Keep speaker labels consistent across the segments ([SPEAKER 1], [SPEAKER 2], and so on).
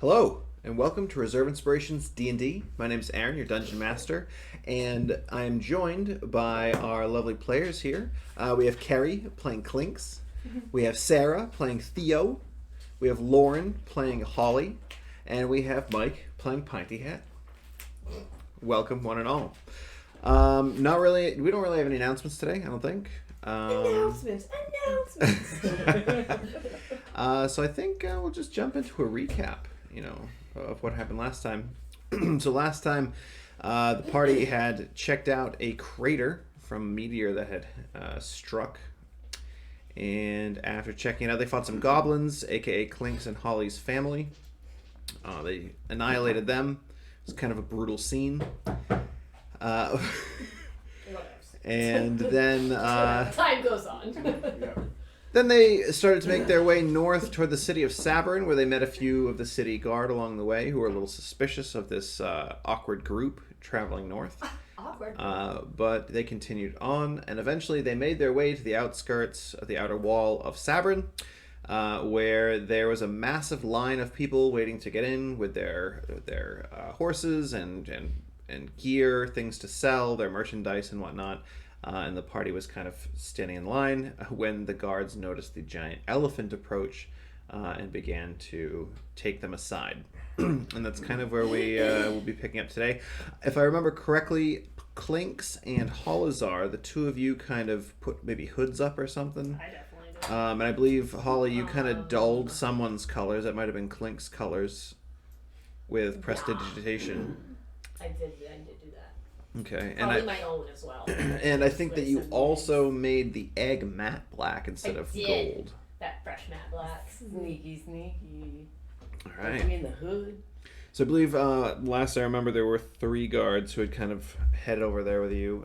[SPEAKER 1] Hello, and welcome to Reserve Inspirations D&D. My name is Aaron, your Dungeon Master, and I am joined by our lovely players here. We have Kerry playing Clinks. We have Sarah playing Theo. We have Lauren playing Holly. And we have Mike playing Pinty Hat. Welcome, one and all. Not really. We don't really have any announcements today, I don't think.
[SPEAKER 2] Announcements.
[SPEAKER 1] So I think we'll just jump into a recap, of what happened last time. So last time, the party had checked out a crater from a meteor that had struck. And after checking it out, they fought some goblins, aka Clinks and Holly's family. They annihilated them. It was kind of a brutal scene. And then
[SPEAKER 2] time goes on.
[SPEAKER 1] Then they started to make their way north toward the City of Savorin, where they met a few of the city guard along the way who were a little suspicious of this awkward group traveling north.
[SPEAKER 2] Awkward.
[SPEAKER 1] But they continued on, and eventually they made their way to the outskirts of the outer wall of Savorin, where there was a massive line of people waiting to get in with their horses and gear, things to sell, their merchandise and whatnot. And the party was kind of standing in line when the guards noticed the giant elephant approach and began to take them aside. And that's kind of where we will be picking up today. If I remember correctly, Clinks and Holazar, the two of you kind of put maybe hoods up or something.
[SPEAKER 2] I definitely did.
[SPEAKER 1] And I believe, Holly, you kind of dulled someone's colors. That might have been Clink's colors with prestidigitation.
[SPEAKER 2] I did do that.
[SPEAKER 1] Okay,
[SPEAKER 2] Probably my own as well.
[SPEAKER 1] And I think that you also made the egg matte black instead of gold.
[SPEAKER 2] That fresh matte black.
[SPEAKER 3] Sneaky.
[SPEAKER 1] All right.
[SPEAKER 3] In the hood.
[SPEAKER 1] So I believe last I remember there were 3 guards who had kind of headed over there with you.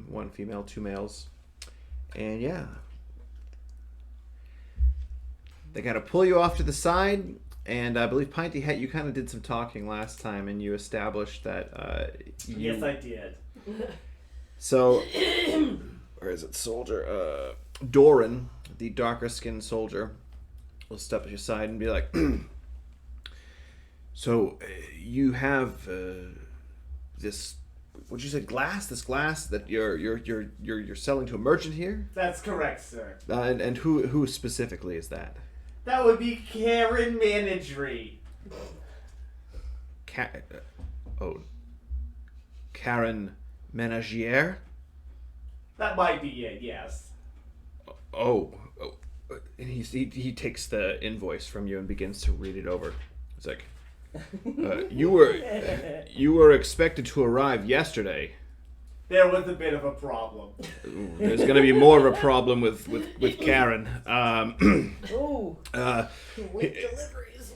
[SPEAKER 1] 1 female, 2 males. And yeah. They kind of pull you off to the side. And I believe Pinty Hat, you kind of did some talking last time, and you established that
[SPEAKER 4] Yes, I did.
[SPEAKER 1] So, where is it, soldier? Doran, the darker-skinned soldier, will step at your side and be like, "So, you have this? What'd you say? Glass? This glass that you're selling to a merchant here?
[SPEAKER 4] That's correct, sir.
[SPEAKER 1] And who specifically is that?
[SPEAKER 4] That would be Karen Managery.
[SPEAKER 1] Karen Menagier?
[SPEAKER 4] That might be it, yes.
[SPEAKER 1] And he takes the invoice from you and begins to read it over. It's like, you were expected to arrive yesterday.
[SPEAKER 4] There was a bit of a problem.
[SPEAKER 1] There's going to be more of a problem with Karen.
[SPEAKER 3] Quick deliveries.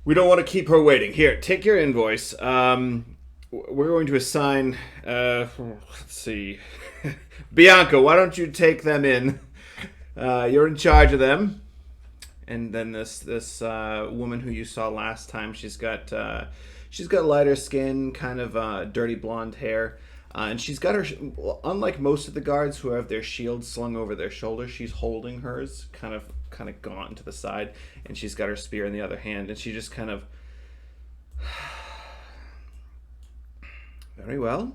[SPEAKER 1] We don't want to keep her waiting. Here, take your invoice. We're going to assign. Let's see, Bianca. Why don't you take them in? You're in charge of them. And then this woman who you saw last time, she's got lighter skin, kind of dirty blonde hair, and she's got her. Unlike most of the guards who have their shields slung over their shoulders, she's holding hers kind of gone to the side, and she's got her spear in the other hand, and she just kind of. Very well.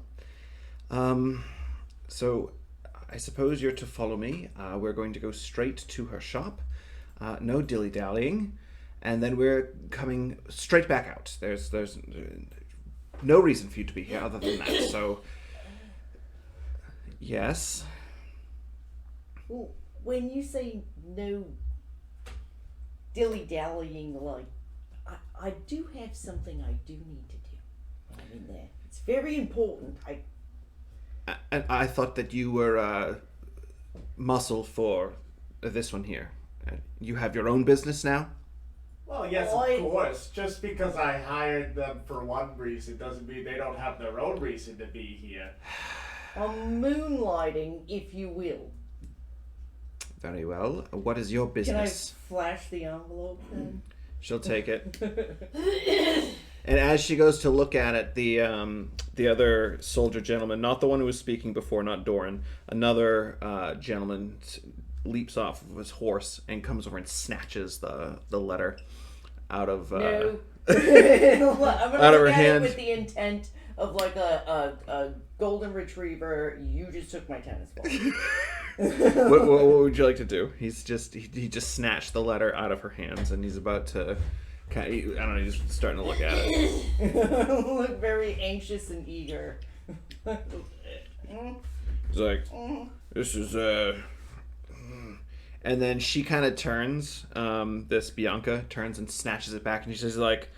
[SPEAKER 1] So, I suppose you're to follow me. We're going to go straight to her shop. No dilly-dallying. And then we're coming straight back out. There's no reason for you to be here other than that. So, yes.
[SPEAKER 3] Well, when you say no dilly-dallying, like, I do have something I do need to do when I'm in there. It's very important.
[SPEAKER 1] I thought that you were muscle for this one here. You have your own business now?
[SPEAKER 4] Well, yes, of course. Just because I hired them for one reason doesn't mean they don't have their own reason to be here.
[SPEAKER 3] Moonlighting, if you will.
[SPEAKER 1] Very well. What is your business?
[SPEAKER 3] Can I flash the envelope then?
[SPEAKER 1] She'll take it. And as she goes to look at it, the other soldier gentleman, not the one who was speaking before, not Doran, another gentleman leaps off of his horse and comes over and snatches the letter out of
[SPEAKER 3] No. I'm gonna
[SPEAKER 1] out of her
[SPEAKER 3] look at
[SPEAKER 1] hand.
[SPEAKER 3] it with the intent of like a golden retriever. You just took my tennis ball.
[SPEAKER 1] what would you like to do? He just snatched the letter out of her hands, and he's about to. I don't know. He's starting to look at it.
[SPEAKER 3] Look very anxious and eager.
[SPEAKER 1] He's like, "This is And then she kind of turns. This Bianca turns and snatches it back, and she says like,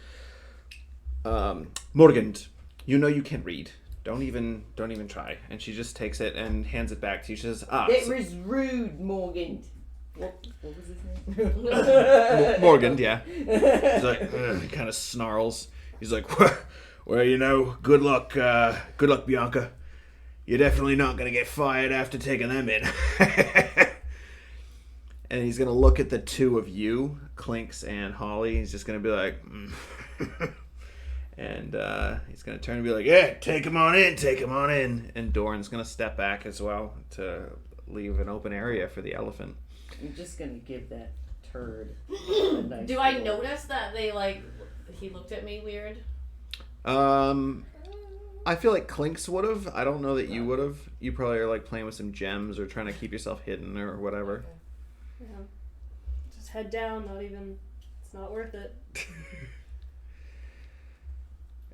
[SPEAKER 1] "Morgand, you know you can read. Don't even try." And she just takes it and hands it back to you. She says,
[SPEAKER 3] It was rude, Morgan. What was his name?
[SPEAKER 1] Morgan, yeah. He's like, he kind of snarls. He's like, well, you know, good luck, Bianca. You're definitely not gonna get fired after taking them in. And he's gonna look at the two of you, Clinks and Holly. He's just gonna be like, and he's gonna turn and be like, yeah, take him on in. And Doran's gonna step back as well to leave an open area for the elephant.
[SPEAKER 3] I'm just gonna give that turd a nice
[SPEAKER 2] Do I
[SPEAKER 3] little-
[SPEAKER 2] notice that they he looked at me weird?
[SPEAKER 1] I feel like Clinks would have. I don't know that you would have. You probably are like playing with some gems or trying to keep yourself hidden or whatever.
[SPEAKER 5] Yeah. Just head down. It's not worth it.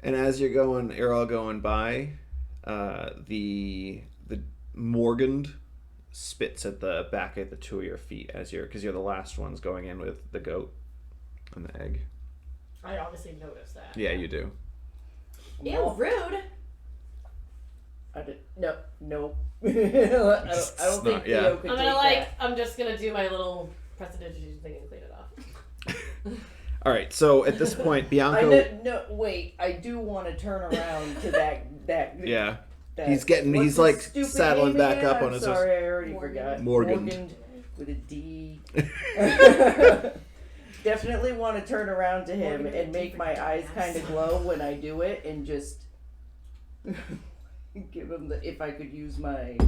[SPEAKER 1] And as you're all going by, the Morgand spits at the back of the two of your feet because you're the last ones going in with the goat and the egg.
[SPEAKER 2] I obviously noticed that.
[SPEAKER 1] Yeah, you do.
[SPEAKER 2] Ew, rude.
[SPEAKER 3] I did, no. I don't think
[SPEAKER 1] not- yeah.
[SPEAKER 3] Theo could
[SPEAKER 2] I'm
[SPEAKER 3] take
[SPEAKER 2] gonna
[SPEAKER 3] that.
[SPEAKER 2] I'm just gonna do my little prestidigitation thing and clean it off.
[SPEAKER 1] All right. So at this point, Bianca.
[SPEAKER 3] Wait. I do want to turn around to that.
[SPEAKER 1] Yeah.
[SPEAKER 3] that-
[SPEAKER 1] He's
[SPEAKER 3] what's his
[SPEAKER 1] like
[SPEAKER 3] stupid
[SPEAKER 1] saddling
[SPEAKER 3] name
[SPEAKER 1] back
[SPEAKER 3] again?
[SPEAKER 1] up on
[SPEAKER 3] I'm
[SPEAKER 1] his.
[SPEAKER 3] Sorry, I already
[SPEAKER 2] Morgan.
[SPEAKER 3] forgot.
[SPEAKER 1] Morgan.
[SPEAKER 3] with a D. Definitely want to turn around to him
[SPEAKER 2] Morgan
[SPEAKER 3] and
[SPEAKER 2] with
[SPEAKER 3] make my
[SPEAKER 2] different
[SPEAKER 3] eyes
[SPEAKER 2] ass.
[SPEAKER 3] kind of glow when I do it, and just give him if I could use my.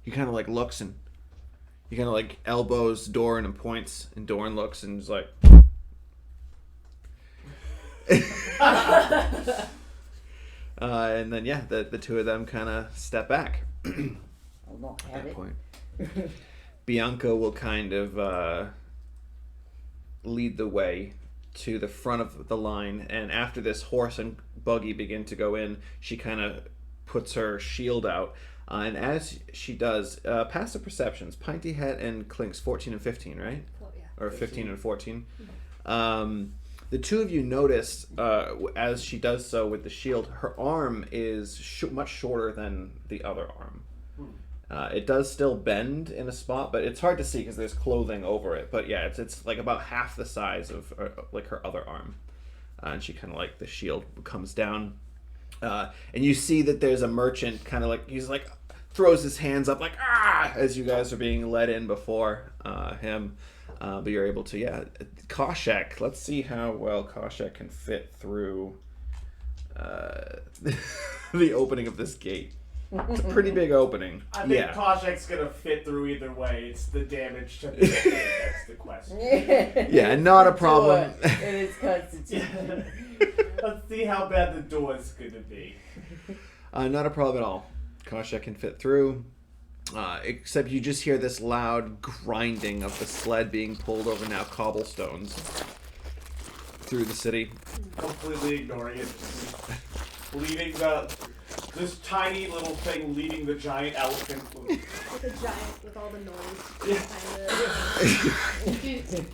[SPEAKER 1] He kind of like looks and he kind of like elbows Doran and points, and Doran looks and is like. And then the two of them kind of step back.
[SPEAKER 3] I'll not
[SPEAKER 1] At
[SPEAKER 3] have
[SPEAKER 1] that
[SPEAKER 3] it.
[SPEAKER 1] point, Bianca will kind of lead the way to the front of the line, and after this horse and buggy begin to go in, she kind of puts her shield out, and as she does, passive perceptions, Pinty Hat and Clinks 14 and 15, right?
[SPEAKER 5] Well, yeah.
[SPEAKER 1] Or 15 and 14. The two of you notice as she does so with the shield, her arm is much shorter than the other arm. It does still bend in a spot, but it's hard to see because there's clothing over it. But yeah, it's like about half the size of like her other arm, and she kind of like the shield comes down, and you see that there's a merchant kind of like he's like throws his hands up like as you guys are being led in before him. But you're able to, Koshek. Let's see how well Koshek can fit through the opening of this gate. It's a pretty big opening.
[SPEAKER 4] I think Koshek's gonna fit through either way. It's the damage to the that's the question.
[SPEAKER 1] Yeah, not a problem.
[SPEAKER 3] It is constitution.
[SPEAKER 4] Let's see how bad the door's gonna be.
[SPEAKER 1] Not a problem at all. Koshek can fit through. Except you just hear this loud grinding of the sled being pulled over now cobblestones through the city.
[SPEAKER 4] Completely ignoring it. Leading this tiny little thing leading the giant elephant.
[SPEAKER 5] With a giant, with all the noise behind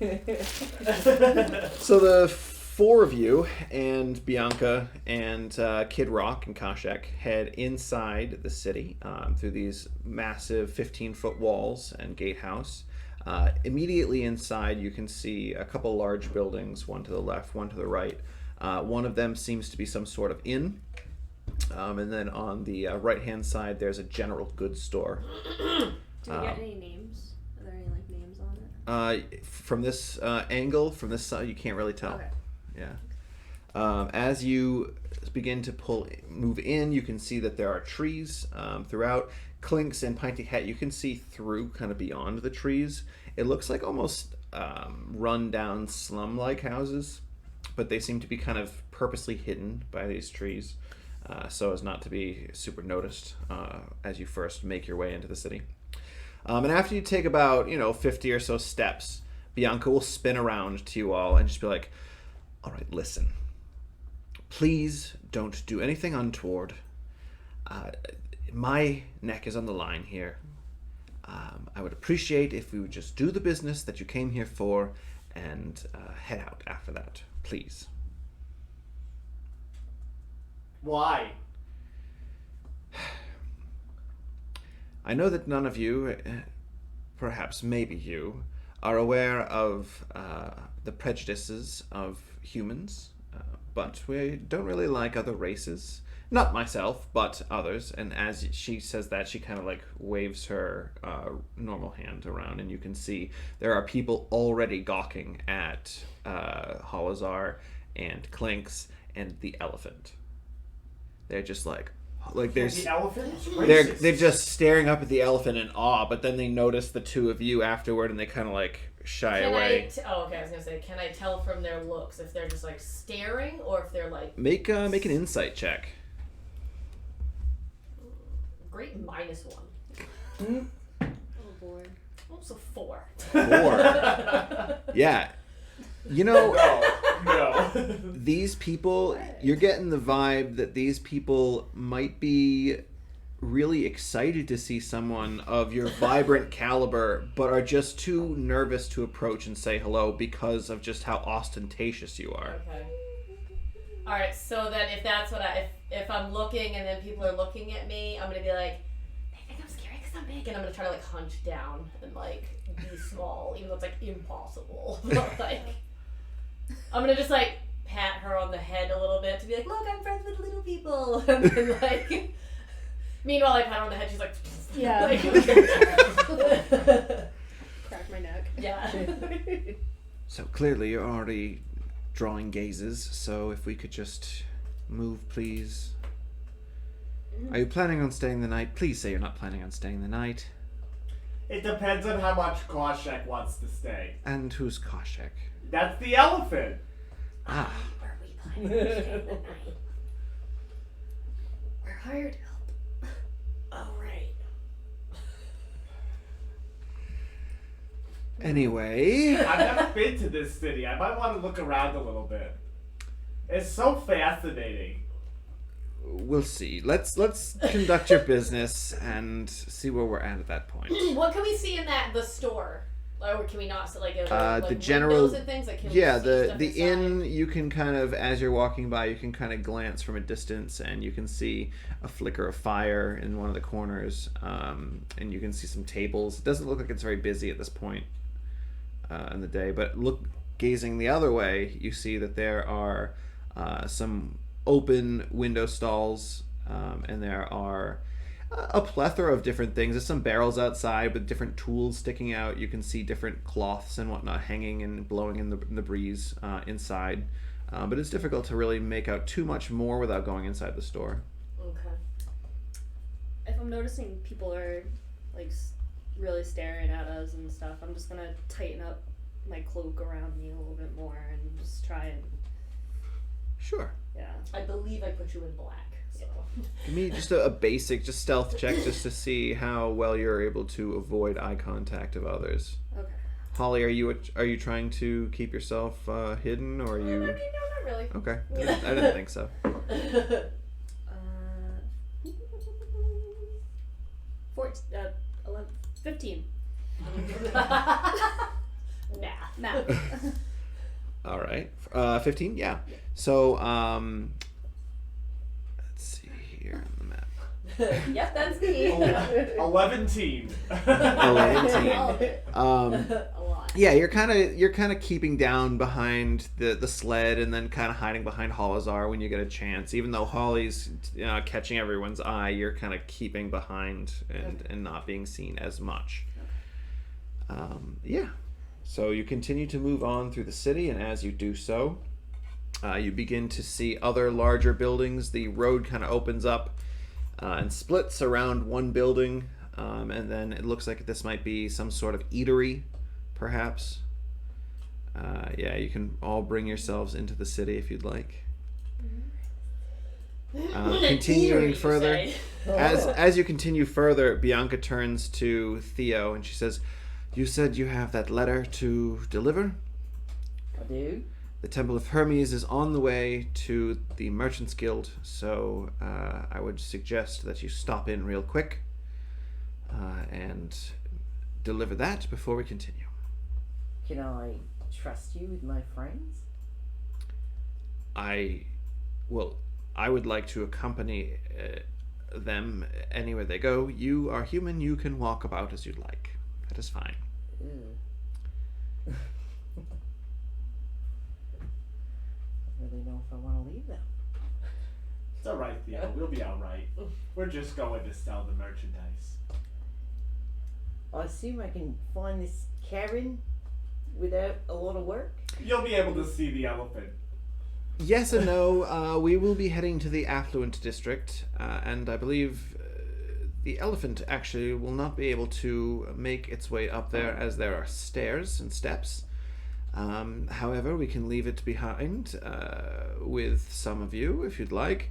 [SPEAKER 5] it.
[SPEAKER 1] So the four of you and Bianca and Kid Rock and Koshek head inside the city through these massive 15-foot walls and gatehouse. Immediately inside you can see a couple large buildings, one to the left, one to the right. One of them seems to be some sort of inn. And then on the right-hand side there's a general goods store.
[SPEAKER 5] Do we get any names? Are there any names on it?
[SPEAKER 1] From this angle, from this side, you can't really tell.
[SPEAKER 5] Okay.
[SPEAKER 1] Yeah. As you begin to move in, you can see that there are trees throughout. Clinks and Pinty Hat, you can see through kind of beyond the trees. It looks like almost run-down slum-like houses, but they seem to be kind of purposely hidden by these trees so as not to be super noticed as you first make your way into the city. And after you take about 50 or so steps, Bianca will spin around to you all and just be like, all right, listen. Please don't do anything untoward. My neck is on the line here. I would appreciate if we would just do the business that you came here for and head out after that, please.
[SPEAKER 4] Why?
[SPEAKER 1] I know that none of you, perhaps maybe you, are aware of the prejudices of humans, but we don't really like other races. Not myself, but others. And as she says that, she kind of like waves her normal hand around, and you can see there are people already gawking at Holazar and Clinks and the elephant. They're just like there's
[SPEAKER 4] The elephant is
[SPEAKER 1] they're
[SPEAKER 4] racist.
[SPEAKER 1] just staring up at the elephant in awe, but then they notice the two of you afterward, and they kind of like shy away.
[SPEAKER 2] I was gonna say, can I tell from their looks if they're just like staring or if they're like
[SPEAKER 1] Make an insight check.
[SPEAKER 2] great -1?
[SPEAKER 5] Oh boy.
[SPEAKER 2] Oh, so 4.
[SPEAKER 1] 4. Yeah. You know,
[SPEAKER 4] No.
[SPEAKER 1] these people, you're getting the vibe that these people might be really excited to see someone of your vibrant caliber, but are just too nervous to approach and say hello because of just how ostentatious you are.
[SPEAKER 2] Okay. All right. So then, if that's what if I'm looking and then people are looking at me, I'm gonna be like, they think I'm scary because I'm big, and I'm gonna try to like hunch down and like be small, even though it's like impossible. But like, I'm gonna just like pat her on the head a little bit to be like, look, I'm friends with little people, and then like. Meanwhile, I pat her on the head. She's like,
[SPEAKER 5] Yeah.
[SPEAKER 2] like,
[SPEAKER 5] Crack my neck.
[SPEAKER 2] yeah.
[SPEAKER 1] So clearly you're already drawing gazes, so if we could just move, please. Are you planning on staying the night? Please say you're not planning on staying the night.
[SPEAKER 4] It depends on how much Koshek wants to stay.
[SPEAKER 1] And who's Koshek?
[SPEAKER 4] That's the elephant.
[SPEAKER 1] Ah,
[SPEAKER 2] Are we planning to stay the night? We're hired help. Oh, right.
[SPEAKER 1] anyway.
[SPEAKER 4] I've never been to this city. I might want to look around a little bit. It's so fascinating.
[SPEAKER 1] We'll see. Let's conduct your business and see where we're at that point.
[SPEAKER 2] What can we see in the store? Or can we not see like
[SPEAKER 1] The general,
[SPEAKER 2] windows and things? Like, can
[SPEAKER 1] yeah,
[SPEAKER 2] we see
[SPEAKER 1] the
[SPEAKER 2] stuff
[SPEAKER 1] the
[SPEAKER 2] inside?
[SPEAKER 1] inn. You can kind of, as you're walking by, you can kind of glance from a distance, and you can see a flicker of fire in one of the corners, and you can see some tables. It doesn't look like it's very busy at this point in the day, but gazing the other way, you see that there are some open window stalls, and there are a plethora of different things. There's some barrels outside with different tools sticking out. You can see different cloths and whatnot hanging and blowing in the breeze inside. But it's difficult to really make out too much more without going inside the store.
[SPEAKER 2] Okay.
[SPEAKER 5] If I'm noticing people are like really staring at us and stuff, I'm just gonna tighten up my cloak around me a little bit more and just try and
[SPEAKER 1] Sure.
[SPEAKER 5] yeah.
[SPEAKER 2] I believe I put you in black. So.
[SPEAKER 1] Give me just a basic, just stealth check, just to see how well you're able to avoid eye contact of others.
[SPEAKER 5] Okay.
[SPEAKER 1] Holly, are you trying to keep yourself hidden, or are you?
[SPEAKER 2] No, not really.
[SPEAKER 1] Okay, I didn't think so.
[SPEAKER 5] 15.
[SPEAKER 2] Math.
[SPEAKER 1] All right, 15. Yeah. So let's see here on the map.
[SPEAKER 2] Yep, that's me.
[SPEAKER 4] 11 team.
[SPEAKER 1] 11.
[SPEAKER 2] A lot.
[SPEAKER 1] Yeah, you're kind of keeping down behind the sled, and then kind of hiding behind Holazar when you get a chance. Even though Holly's catching everyone's eye, you're kind of keeping behind and not being seen as much. Yeah. So you continue to move on through the city, and as you do so, You begin to see other larger buildings. The road kind of opens up and splits around one building, and then it looks like this might be some sort of eatery, perhaps. Yeah, you can all bring yourselves into the city if you'd like. Continuing further, as you continue further, Bianca turns to Theo and she says, "You said you have that letter to deliver?
[SPEAKER 3] I do.
[SPEAKER 1] The Temple of Hermes is on the way to the Merchants Guild, so I would suggest that you stop in real quick and deliver that before we continue."
[SPEAKER 3] Can I trust you with my friends?
[SPEAKER 1] I would like to accompany them anywhere they go. You are human, you can walk about as you'd like. That is fine.
[SPEAKER 3] I don't really know if I want to leave them.
[SPEAKER 4] It's alright, Theo. We'll be alright. We're just going to sell the merchandise.
[SPEAKER 3] I assume I can find this cabin without a lot of work?
[SPEAKER 4] You'll be able to see the elephant.
[SPEAKER 1] Yes and no. We will be heading to the affluent district, and I believe the elephant actually will not be able to make its way up there as there are stairs and steps. However, we can leave it behind with some of you if you'd like.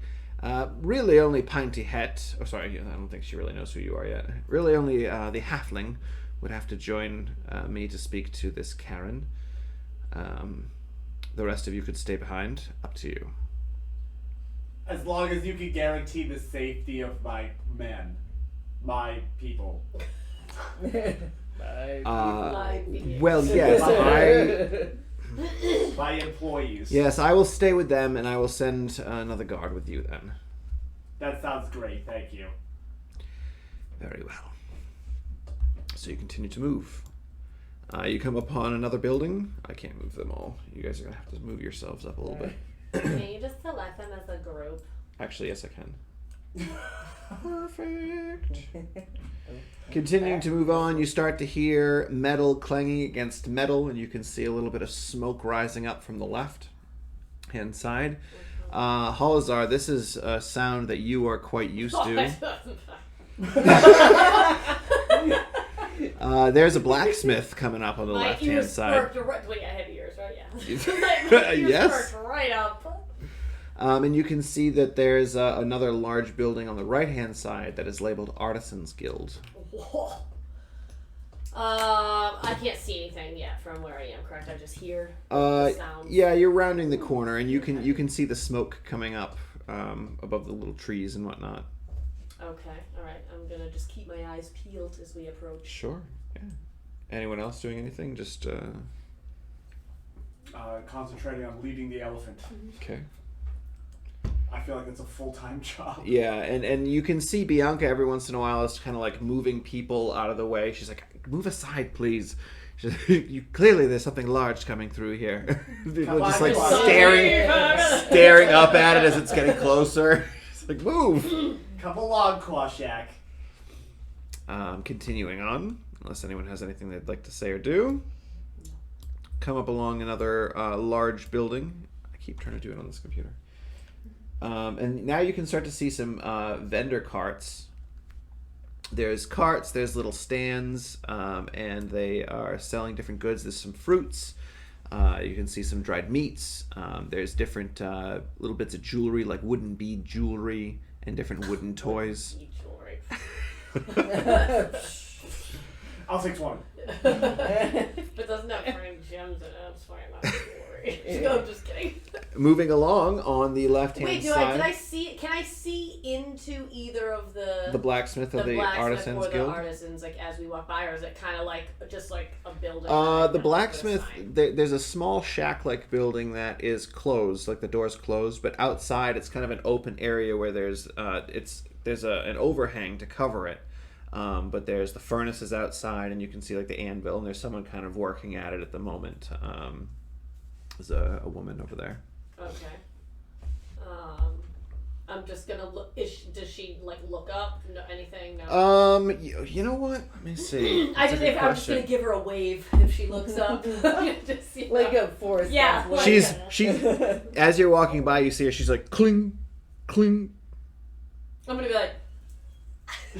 [SPEAKER 1] Really only Pinty Het, I don't think she really knows who you are yet. Really only the halfling would have to join me to speak to this Karen. The rest of you could stay behind. Up to you.
[SPEAKER 4] As long as you can guarantee the safety of my men. My people.
[SPEAKER 1] Well, yes,
[SPEAKER 4] My employees.
[SPEAKER 1] Yes, I will stay with them, and I will send another guard with you then.
[SPEAKER 4] That sounds great, thank you.
[SPEAKER 1] Very well. So you continue to move. You come upon another building. I can't move them all. You guys are going to have to move yourselves up a little bit.
[SPEAKER 2] Can you just select them as a group?
[SPEAKER 1] Actually, yes, I can. Perfect. Continuing to move on, you start to hear metal clanging against metal, and you can see a little bit of smoke rising up from the left hand side. Holazar, this is a sound that you are quite used to. There's a blacksmith coming up on the left hand side.
[SPEAKER 2] Wait, I have ears, right? Yeah. My ears
[SPEAKER 1] Yes.
[SPEAKER 2] perked right up.
[SPEAKER 1] And you can see that there's another large building on the right hand side that is labeled Artisans Guild.
[SPEAKER 2] Whoa. I can't see anything yet from where I am, correct? I just hear the sounds.
[SPEAKER 1] Yeah, you're rounding the corner, and you can see the smoke coming up above the little trees and whatnot.
[SPEAKER 2] Okay, alright. I'm gonna just keep my eyes peeled as we approach.
[SPEAKER 1] Sure, yeah. Anyone else doing anything? Just,
[SPEAKER 4] Concentrating on leading the elephant.
[SPEAKER 1] okay.
[SPEAKER 4] I feel like it's a full-time job.
[SPEAKER 1] Yeah, and you can see Bianca every once in a while is kind of like moving people out of the way. She's like, "Move aside, please." Clearly there's something large coming through here. People just like staring up at it as it's getting closer. It's like, move.
[SPEAKER 4] Come along, Quashak.
[SPEAKER 1] Continuing on, unless anyone has anything they'd like to say or do. Come up along another large building. I keep trying to do it on this computer. And now you can start to see some vendor carts. There's carts, there's little stands, and they are selling different goods. There's some fruits. You can see some dried meats. There's different little bits of jewelry, like wooden bead jewelry and different wooden toys.
[SPEAKER 2] Bead jewelry.
[SPEAKER 4] I'll take one.
[SPEAKER 2] But doesn't have framed gems in it. I'm sorry, not jewelry. No, I'm just kidding.
[SPEAKER 1] Moving along on the left-hand side.
[SPEAKER 2] Can I see into either of the
[SPEAKER 1] blacksmith or the Artisans
[SPEAKER 2] or
[SPEAKER 1] Guild?
[SPEAKER 2] The artisans, like as we walk by, or is it kind of like just like a building?
[SPEAKER 1] The blacksmith. There's a small shack-like building that is closed, like the door's closed, but outside it's kind of an open area where there's an overhang to cover it. But there's the furnaces outside, and you can see like the anvil, and there's someone kind of working at it at the moment. There's a woman over there.
[SPEAKER 2] Okay. I'm just gonna look. Does she like look up? No, anything? No.
[SPEAKER 1] You know what? Let me see.
[SPEAKER 2] I'm
[SPEAKER 1] That's a good
[SPEAKER 2] just
[SPEAKER 1] question.
[SPEAKER 2] gonna give her a wave if she looks up. Just,
[SPEAKER 3] Like a forest.
[SPEAKER 2] Yeah,
[SPEAKER 3] Gump,
[SPEAKER 1] She as you're walking by, you see her. She's like cling, cling.
[SPEAKER 2] I'm gonna be like,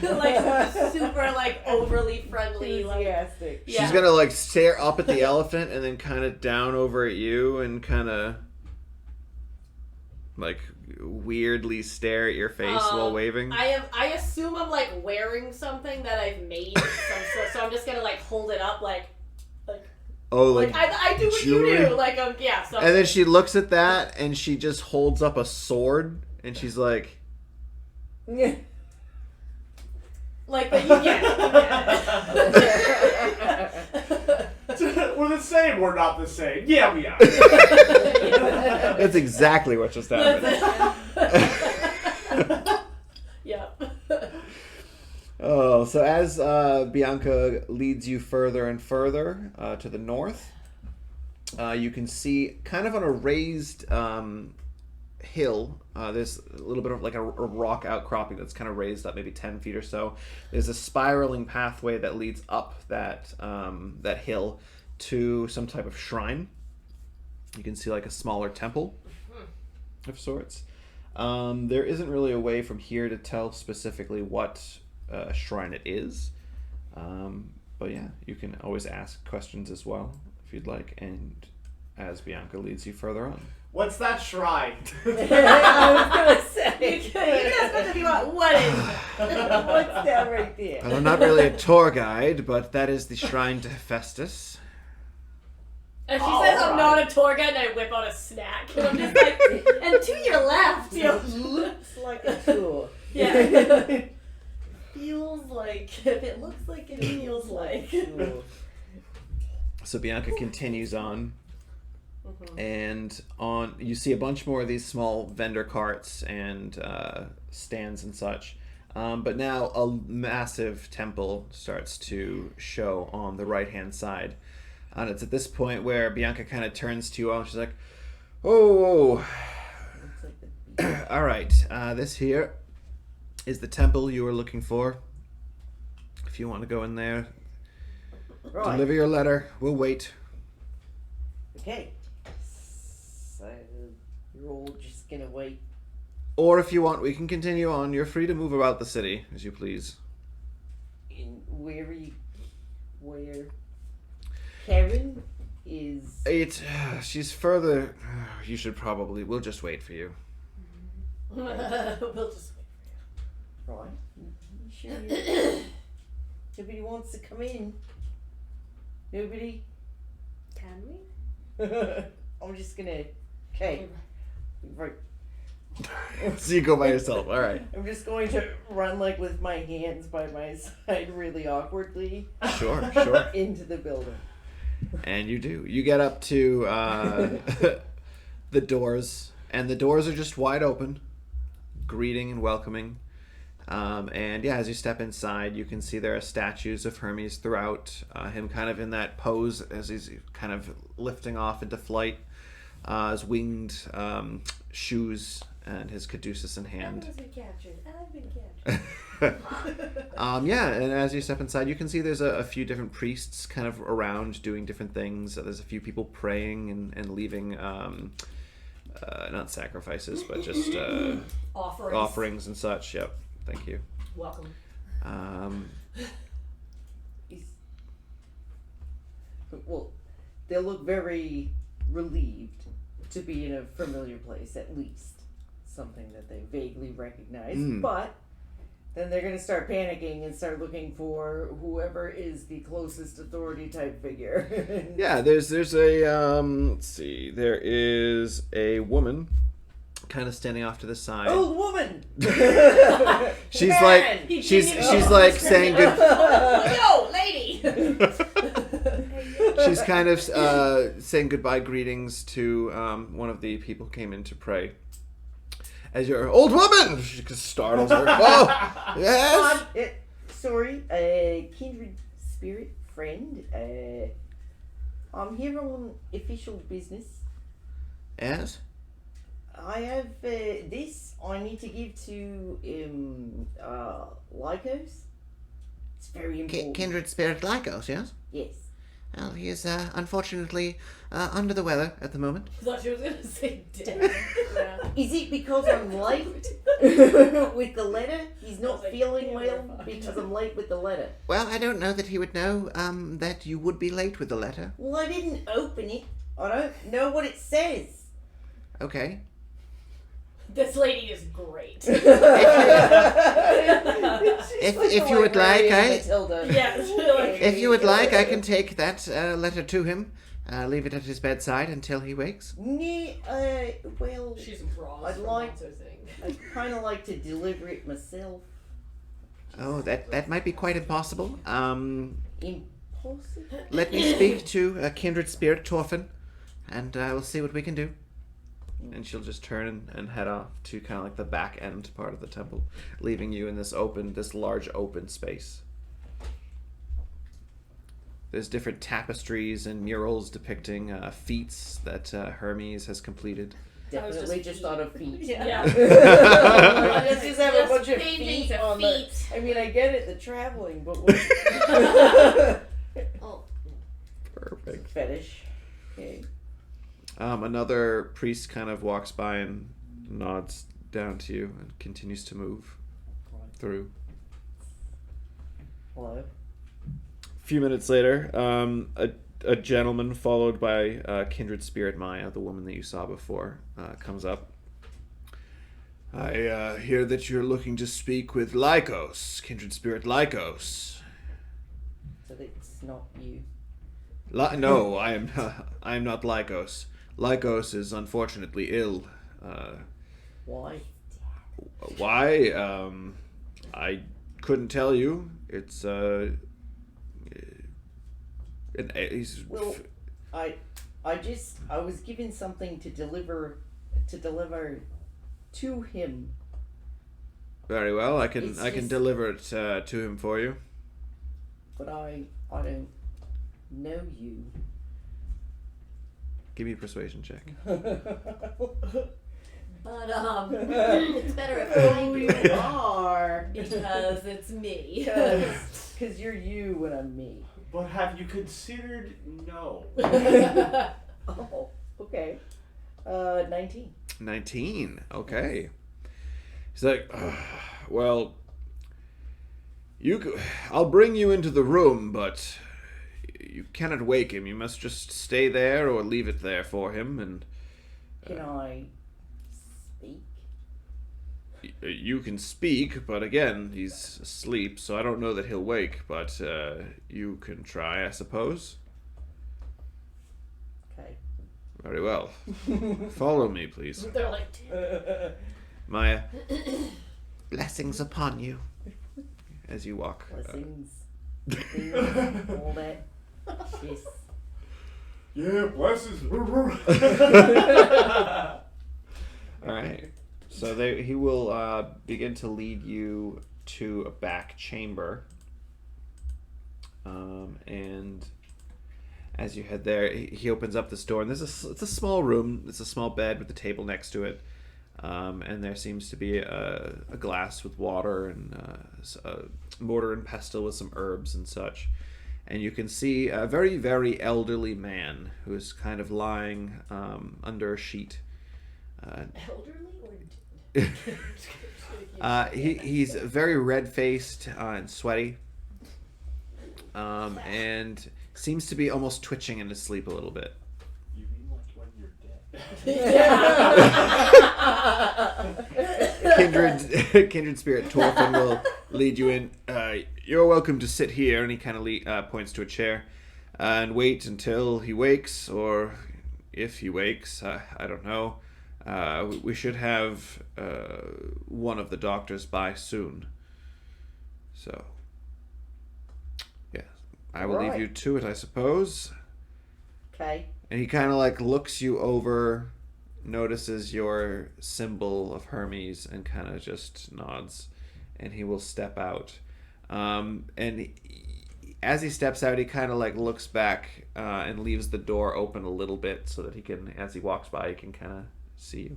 [SPEAKER 2] like super like overly friendly, like
[SPEAKER 3] enthusiastic.
[SPEAKER 2] yeah.
[SPEAKER 1] She's gonna like stare up at the elephant and then kind of down over at you and kind of like weirdly stare at your face while waving.
[SPEAKER 2] I assume I'm like wearing something that I've made of some sort, so I'm just gonna like hold it up like
[SPEAKER 1] Oh, like
[SPEAKER 2] I do what
[SPEAKER 1] jewelry?
[SPEAKER 2] you do, like yeah. So
[SPEAKER 1] And then she looks at that and she just holds up a sword and she's like,
[SPEAKER 3] Yeah.
[SPEAKER 2] like but you get it.
[SPEAKER 4] We're the same. We're not the same. Yeah, we are.
[SPEAKER 1] that's exactly what just happened.
[SPEAKER 2] Yeah.
[SPEAKER 1] Oh, so as Bianca leads you further and further to the north, you can see kind of on a raised hill, there's a little bit of like a rock outcropping that's kind of raised up maybe 10 feet or so. There's a spiraling pathway that leads up that hill to some type of shrine. You can see like a smaller temple of sorts. There isn't really a way from here to tell specifically what shrine it is. But yeah, you can always ask questions as well if you'd like, and as Bianca leads you further on.
[SPEAKER 4] What's that shrine?
[SPEAKER 3] I was gonna say.
[SPEAKER 2] You guys have to be like, what is it?
[SPEAKER 3] What's that right there?
[SPEAKER 1] Well, I'm not really a tour guide, but that is the shrine to Hephaestus.
[SPEAKER 2] And she
[SPEAKER 4] Oh,
[SPEAKER 2] says I'm
[SPEAKER 4] alright.
[SPEAKER 2] not a tour guide, and I whip out a snack. And I'm just like, and to your left, you know.
[SPEAKER 3] Looks like a tour.
[SPEAKER 2] Yeah. Feels like, if it looks like it feels like.
[SPEAKER 3] Tour.
[SPEAKER 1] So Bianca continues on, and you see a bunch more of these small vendor carts and stands and such. But now a massive temple starts to show on the right-hand side. And it's at this point where Bianca kind of turns to you all and she's like, oh,
[SPEAKER 3] Looks like the
[SPEAKER 1] all right, this here is the temple you were looking for. If you want to go in there,
[SPEAKER 3] Right.
[SPEAKER 1] deliver your letter. We'll wait.
[SPEAKER 3] Okay. So you're all just gonna wait.
[SPEAKER 1] Or if you want, we can continue on. You're free to move about the city as you please.
[SPEAKER 3] In where Karen is.
[SPEAKER 1] She's further. You should probably. We'll just wait for you.
[SPEAKER 2] We'll just
[SPEAKER 3] Right. You sure nobody wants to come in? Nobody?
[SPEAKER 5] Can we?
[SPEAKER 3] I'm just gonna. Okay. Right.
[SPEAKER 1] So you go by yourself. All right.
[SPEAKER 3] I'm just going to run like with my hands by my side really awkwardly
[SPEAKER 1] Sure.
[SPEAKER 3] into the building.
[SPEAKER 1] And you do. You get up to the doors, and the doors are just wide open, greeting and welcoming. And yeah, as you step inside, you can see there are statues of Hermes throughout. Him kind of in that pose as he's kind of lifting off into flight. His winged shoes and his caduceus in hand.
[SPEAKER 2] I've been captured.
[SPEAKER 1] Yeah, and as you step inside, you can see there's a few different priests kind of around doing different things. There's a few people praying and leaving, not sacrifices, but just offerings and such. Yep, thank you.
[SPEAKER 2] Welcome.
[SPEAKER 3] Well, they look very relieved to be in a familiar place, at least. Something that they vaguely recognize. But then they're going to start panicking and start looking for whoever is the closest authority type figure.
[SPEAKER 1] Yeah, there's a let's see, there is a woman kind of standing off to the side.
[SPEAKER 3] Old woman!
[SPEAKER 1] She's
[SPEAKER 3] Man!
[SPEAKER 1] like she's like saying good.
[SPEAKER 2] Yo, lady.
[SPEAKER 1] She's kind of saying goodbye greetings to one of the people who came in to pray. As your old woman, she startles her. Oh, yes.
[SPEAKER 3] Sorry, a kindred spirit friend. I'm here on official business.
[SPEAKER 1] Yes.
[SPEAKER 3] I have this I need to give to Lycos. It's very important.
[SPEAKER 6] Kindred spirit Lycos, yes?
[SPEAKER 3] Yes.
[SPEAKER 6] Well, he is unfortunately under the weather at the moment.
[SPEAKER 2] I thought she was gonna say dead.
[SPEAKER 5] Yeah.
[SPEAKER 3] Is it because I'm late with the letter? He's
[SPEAKER 2] I
[SPEAKER 3] not
[SPEAKER 2] was like,
[SPEAKER 3] feeling
[SPEAKER 2] yeah,
[SPEAKER 3] well
[SPEAKER 2] we're fine.
[SPEAKER 3] because I'm late with the letter.
[SPEAKER 6] Well, I don't know that he would know that you would be late with the letter.
[SPEAKER 3] Well, I didn't open it. I don't know what it says.
[SPEAKER 6] Okay.
[SPEAKER 2] This lady is great.
[SPEAKER 6] If you would like,
[SPEAKER 2] Yeah.
[SPEAKER 6] if you would like, I can take that letter to him. Leave it at his bedside until he wakes.
[SPEAKER 3] Well,
[SPEAKER 2] She's raw.
[SPEAKER 3] I'd kind of like to deliver it myself.
[SPEAKER 6] Oh, that might be quite impossible.
[SPEAKER 3] Impossible?
[SPEAKER 6] Let me speak to a kindred spirit, Torfin, and we'll see what we can do.
[SPEAKER 1] And she'll just turn and head off to kind of like the back end part of the temple, leaving you in this large open space. There's different tapestries and murals depicting feats that Hermes has completed.
[SPEAKER 3] Definitely just thought of feet.
[SPEAKER 2] Yeah.
[SPEAKER 3] Let's just have a bunch of
[SPEAKER 2] paintings
[SPEAKER 3] feet
[SPEAKER 2] of
[SPEAKER 3] on
[SPEAKER 2] feet.
[SPEAKER 3] the... I mean, I get it, the traveling, but what...
[SPEAKER 5] Oh.
[SPEAKER 1] Perfect.
[SPEAKER 3] Fetish. Okay.
[SPEAKER 1] Another priest kind of walks by and nods down to you and continues to move through.
[SPEAKER 3] Hello?
[SPEAKER 1] A few minutes later, a gentleman followed by kindred spirit Maya, the woman that you saw before, comes up. I hear that you're looking to speak with Lycos, kindred spirit Lycos.
[SPEAKER 3] So it's not you.
[SPEAKER 1] No, I am not Lycos. Lycos is unfortunately ill.
[SPEAKER 3] Why?
[SPEAKER 1] Why? I couldn't tell you. It's he's
[SPEAKER 3] Well, I was given something to deliver to him.
[SPEAKER 1] very well. I can
[SPEAKER 3] It's
[SPEAKER 1] can
[SPEAKER 3] just-
[SPEAKER 1] deliver it to him for you.
[SPEAKER 3] But I don't know you.
[SPEAKER 1] Give me a persuasion check.
[SPEAKER 2] But it's better if I
[SPEAKER 3] Who
[SPEAKER 2] do
[SPEAKER 3] you
[SPEAKER 2] it
[SPEAKER 3] are?
[SPEAKER 2] because it's me.
[SPEAKER 3] Because you're you and I'm me.
[SPEAKER 4] But have you considered no?
[SPEAKER 3] Oh, okay. 19.
[SPEAKER 1] 19. Okay. He's like, well, I'll bring you into the room, but you cannot wake him. You must just stay there or leave it there for him. And
[SPEAKER 3] Can I speak?
[SPEAKER 1] you can speak, but again, he's asleep, so I don't know that he'll wake. But you can try, I suppose.
[SPEAKER 3] Okay.
[SPEAKER 1] Very well. Follow me, please.
[SPEAKER 2] They're like,
[SPEAKER 1] Maya,
[SPEAKER 6] Blessings upon you.
[SPEAKER 1] as you walk.
[SPEAKER 3] Blessings. All that. Yes.
[SPEAKER 4] Yeah, blessings.
[SPEAKER 1] All right. So he will begin to lead you to a back chamber. And as you head there, he opens up this door, and it's a small room. It's a small bed with a table next to it. And there seems to be a glass with water and a mortar and pestle with some herbs and such. And you can see a very, very elderly man who is kind of lying under a sheet.
[SPEAKER 2] elderly or dead?
[SPEAKER 1] He's very red-faced and sweaty, and seems to be almost twitching in his sleep a little bit.
[SPEAKER 4] You mean like when you're dead?
[SPEAKER 1] Kindred spirit Torfin will lead you in. You're welcome to sit here, and he kind of points to a chair, and wait until he wakes, or if he wakes, I don't know. We should have one of the doctors by soon. So, yeah, I will leave
[SPEAKER 3] Right.
[SPEAKER 1] you to it, I suppose.
[SPEAKER 3] Okay.
[SPEAKER 1] And he kind of like looks you over, notices your symbol of Hermes, and kind of just nods, and he will step out. As he steps out, he kind of like looks back and leaves the door open a little bit so that he can, as he walks by, he can kind of see you.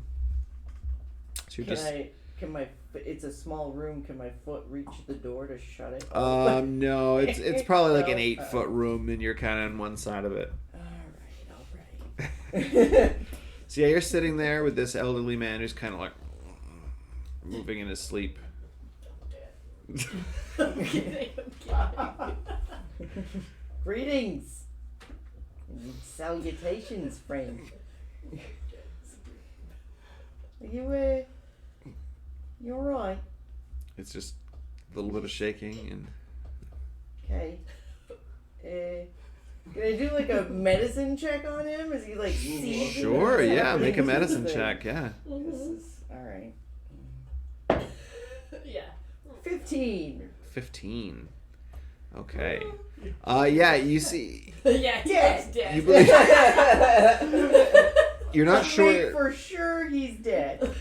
[SPEAKER 1] So you
[SPEAKER 3] Can
[SPEAKER 1] just
[SPEAKER 3] I? Can my? It's a small room. Can my foot reach the door to shut it?
[SPEAKER 1] no, it's probably like an
[SPEAKER 3] No?
[SPEAKER 1] 8-foot room, and you're kind of on one side of it.
[SPEAKER 3] All right.
[SPEAKER 1] So yeah, you're sitting there with this elderly man who's kind of like moving in his sleep.
[SPEAKER 2] I'm kidding.
[SPEAKER 3] Greetings. Salutations, friend. Are you you alright?
[SPEAKER 1] It's just a little bit of shaking and
[SPEAKER 3] Okay. Can I do like a medicine check on him? Is he like seizing?
[SPEAKER 1] sure,
[SPEAKER 3] or
[SPEAKER 1] yeah,
[SPEAKER 3] something?
[SPEAKER 1] make a medicine
[SPEAKER 3] This is
[SPEAKER 1] check, yeah.
[SPEAKER 3] This is alright.
[SPEAKER 2] Yeah.
[SPEAKER 3] 15.
[SPEAKER 1] 15. Okay. Yeah, you see,
[SPEAKER 2] Yeah, he
[SPEAKER 3] Dead.
[SPEAKER 2] looks dead.
[SPEAKER 1] you believe you're not
[SPEAKER 3] Make
[SPEAKER 1] sure.
[SPEAKER 3] for sure he's dead.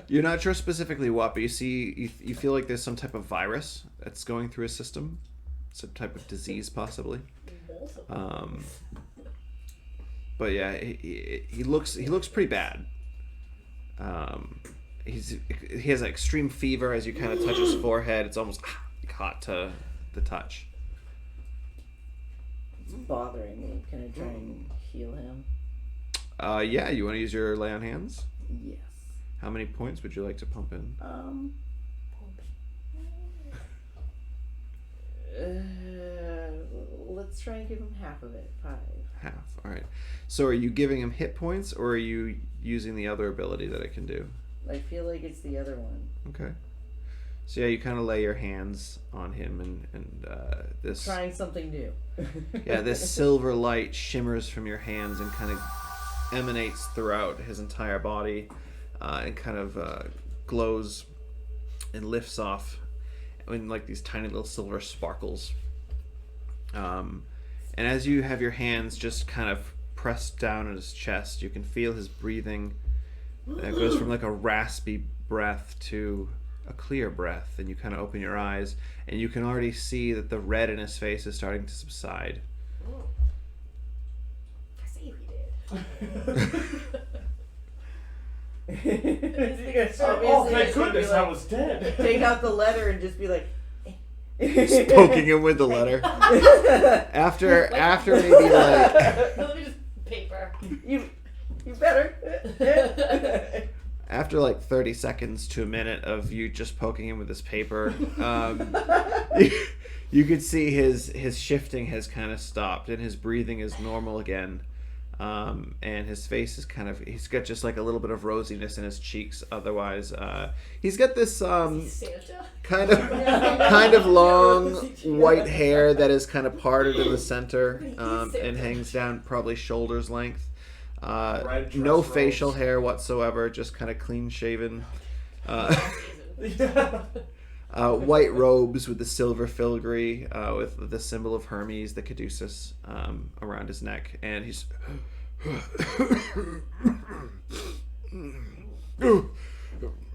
[SPEAKER 1] You're not sure specifically what, but you see, you feel like there's some type of virus that's going through his system, some type of disease possibly. But yeah, he looks pretty bad. He has an extreme fever as you kind of touch his forehead. It's almost hot to the touch.
[SPEAKER 3] It's bothering me. Can I try and heal him?
[SPEAKER 1] Yeah, you want to use your lay on hands?
[SPEAKER 3] Yes.
[SPEAKER 1] How many points would you like to pump in?
[SPEAKER 3] Let's try and give him half of it. 5.
[SPEAKER 1] Half. All right. So are you giving him hit points, or are you using the other ability that it can do?
[SPEAKER 3] I feel like it's the other one.
[SPEAKER 1] Okay. So yeah, you kind of lay your hands on him, and this
[SPEAKER 3] Trying something new.
[SPEAKER 1] yeah, this silver light shimmers from your hands and kind of emanates throughout his entire body, and kind of glows and lifts off in like these tiny little silver sparkles. And as you have your hands just kind of pressed down on his chest, you can feel his breathing. It goes from like a raspy breath to a clear breath, and you kind of open your eyes, and you can already see that the red in his face is starting to subside.
[SPEAKER 2] I see we did.
[SPEAKER 4] Oh, thank goodness I was dead.
[SPEAKER 3] Take out the letter and just be like.
[SPEAKER 1] Just poking him with the letter. After maybe like
[SPEAKER 2] Let me just paper.
[SPEAKER 3] You better.
[SPEAKER 1] after like 30 seconds to a minute of you just poking him with this paper, you could see his shifting has kind of stopped, and his breathing is normal again. And his face is he's got just like a little bit of rosiness in his cheeks. Otherwise, he's got this
[SPEAKER 2] Santa?
[SPEAKER 1] kind of long white hair that is kind of parted in the center, and hangs down probably shoulder's length. No facial hair whatsoever, just kind of clean shaven. White robes with the silver filigree, with the symbol of Hermes, the caduceus, around his neck, and he's.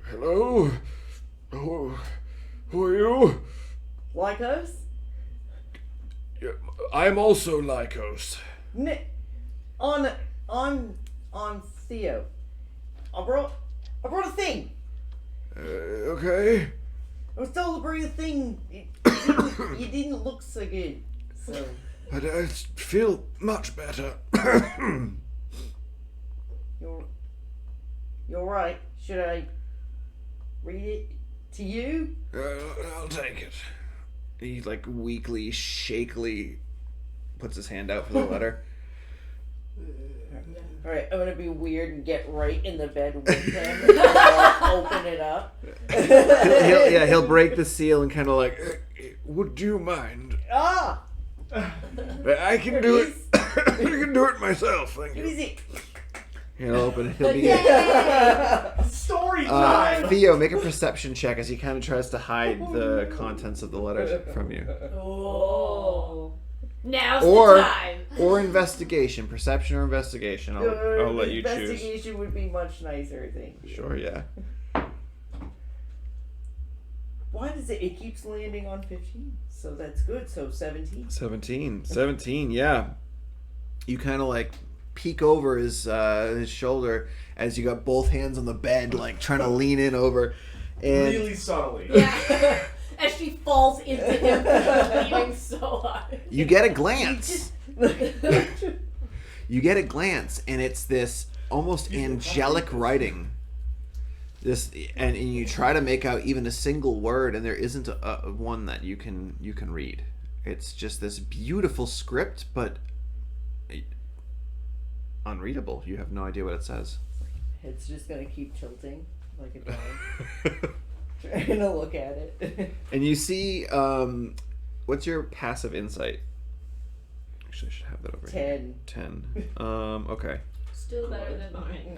[SPEAKER 1] Hello. Who are you?
[SPEAKER 3] Lycos?
[SPEAKER 1] Yeah, I'm also Lycos.
[SPEAKER 3] On Theo. I brought a thing.
[SPEAKER 1] Okay.
[SPEAKER 3] I was told to bring a thing. You didn't look so good. So.
[SPEAKER 1] But I feel much better.
[SPEAKER 3] You're right. Should I read it to you?
[SPEAKER 1] I'll take it. He like weakly, shakily puts his hand out for the letter.
[SPEAKER 3] Alright, I'm gonna be weird and get right in the bed with him and I'll open it up.
[SPEAKER 1] He'll break the seal and kind of like, would you mind?
[SPEAKER 3] Ah!
[SPEAKER 1] I can do it. I can do it myself. Thank
[SPEAKER 3] What
[SPEAKER 1] you.
[SPEAKER 3] is it?
[SPEAKER 1] He'll open it. He'll be.
[SPEAKER 4] Story time.
[SPEAKER 1] Theo, make a perception check as he kind of tries to hide the contents of the letters from you.
[SPEAKER 2] Oh. Now's
[SPEAKER 1] Or-
[SPEAKER 2] the time.
[SPEAKER 1] Or investigation. Perception or investigation. I'll let you choose.
[SPEAKER 3] Investigation would be much nicer, I think.
[SPEAKER 1] Sure, yeah.
[SPEAKER 3] Why does it keeps landing on 15? So that's good. So 17.
[SPEAKER 1] 17, yeah. You kind of like peek over his shoulder as you got both hands on the bed, like trying to lean in over. And
[SPEAKER 4] Really subtly.
[SPEAKER 2] Yeah. As she falls into him, leaning so hard.
[SPEAKER 1] you get a glance. You get a glance, and it's this almost angelic writing. This and you try to make out even a single word, and there isn't a one that you can read. It's just this beautiful script, but unreadable. You have no idea what it says.
[SPEAKER 3] It's just gonna keep tilting like a dog. Trying to look at it.
[SPEAKER 1] And you see, what's your passive insight? Actually, I should have that over
[SPEAKER 3] 10.
[SPEAKER 1] here. 10. Okay.
[SPEAKER 2] Still better than mine.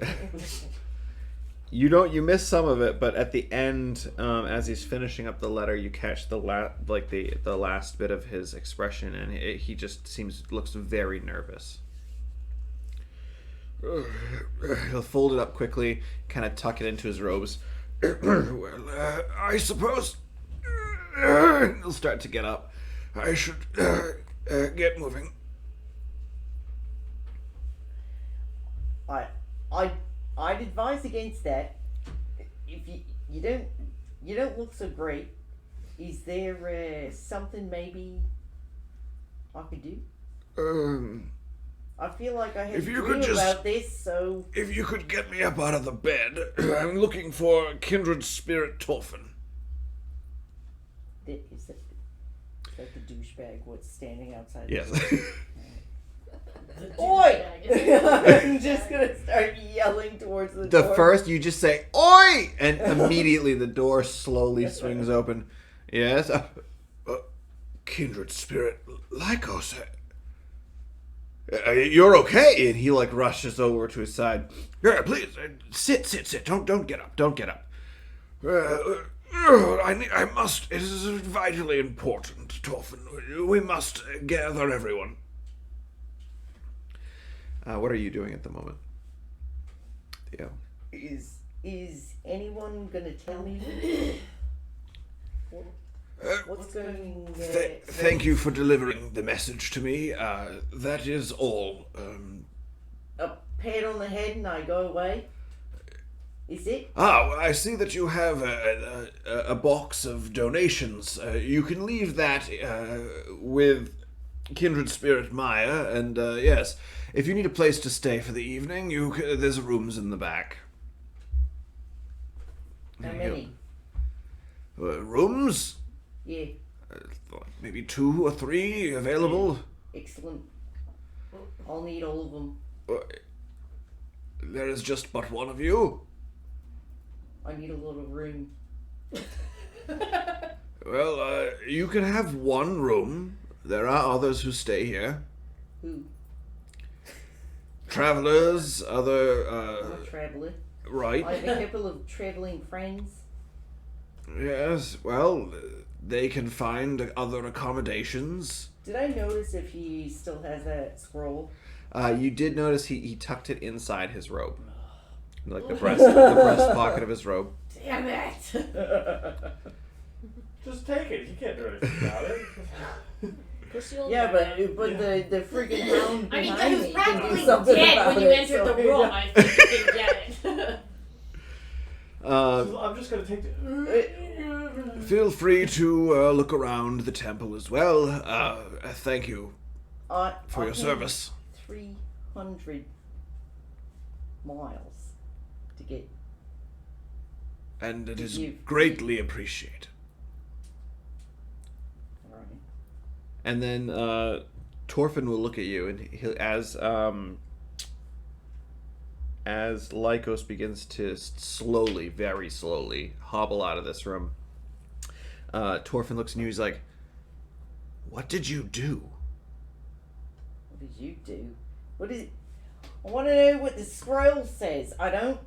[SPEAKER 1] You miss some of it, but at the end, as he's finishing up the letter, you catch the last bit of his expression, and he just looks very nervous. He'll fold it up quickly, kind of tuck it into his robes. Well, I suppose he'll start to get up. I should get moving.
[SPEAKER 3] I'd advise against that. If you don't look so great. Is there something maybe I could do? I feel like I had
[SPEAKER 6] If
[SPEAKER 3] a
[SPEAKER 6] you
[SPEAKER 3] dream
[SPEAKER 6] could just-
[SPEAKER 3] about this, so
[SPEAKER 6] If you could get me up out of the bed, I'm looking for kindred spirit Torfin.
[SPEAKER 3] is that the douchebag what's standing outside?
[SPEAKER 1] Yes.
[SPEAKER 3] Oi! I'm just gonna start yelling towards the door.
[SPEAKER 1] First, you just say "Oi!" and immediately the door slowly swings open. Yes.
[SPEAKER 6] Kindred spirit Lycos. You're okay?
[SPEAKER 1] And he like rushes over to his side.
[SPEAKER 6] Yeah, please sit. Don't get up. Don't get up. I must. It is vitally important, Torfin. We must gather everyone.
[SPEAKER 1] What are you doing at the moment? Yeah.
[SPEAKER 3] Is anyone gonna tell me what's going?
[SPEAKER 6] Thank you for delivering the message to me. That is all.
[SPEAKER 3] A pat on the head and I go away. Is it?
[SPEAKER 6] I see that you have a box of donations. You can leave that with kindred spirit Maya, and yes, if you need a place to stay for the evening, there's rooms in the back.
[SPEAKER 3] How many?
[SPEAKER 6] Rooms?
[SPEAKER 3] Yeah.
[SPEAKER 6] Maybe 2 or 3 available.
[SPEAKER 3] Excellent. I'll need all of them.
[SPEAKER 6] There is just but one of you.
[SPEAKER 3] I need a little room.
[SPEAKER 6] Well, you can have one room. There are others who stay here.
[SPEAKER 3] Who?
[SPEAKER 6] Travelers,
[SPEAKER 3] I'm a traveler.
[SPEAKER 6] right.
[SPEAKER 3] I have a couple of traveling friends.
[SPEAKER 6] Yes, well, they can find other accommodations.
[SPEAKER 3] Did I notice if he still has that scroll?
[SPEAKER 1] You did notice he tucked it inside his robe, like the breast pocket of his robe.
[SPEAKER 2] Damn it!
[SPEAKER 4] Just take it. You can't do anything about it.
[SPEAKER 3] Yeah, but the freaking hound
[SPEAKER 2] I mean,
[SPEAKER 3] behind
[SPEAKER 2] he was
[SPEAKER 3] me can do
[SPEAKER 2] practically
[SPEAKER 3] something
[SPEAKER 2] dead
[SPEAKER 3] about
[SPEAKER 2] when you
[SPEAKER 3] it,
[SPEAKER 2] entered
[SPEAKER 3] so-
[SPEAKER 2] the room. I think you can get it.
[SPEAKER 4] I'm just gonna take the.
[SPEAKER 6] Feel free to look around the temple as well. Thank you for your service.
[SPEAKER 3] 300 miles to get.
[SPEAKER 6] And it is
[SPEAKER 3] You-
[SPEAKER 6] greatly appreciated.
[SPEAKER 3] Right.
[SPEAKER 1] And then Torfin will look at you, and he'll, as Lycos begins to slowly, very slowly, hobble out of this room, Torfin looks at you. He's like, "What did you do?"
[SPEAKER 3] What did you do? What is it? I want to know what the scroll says. I don't.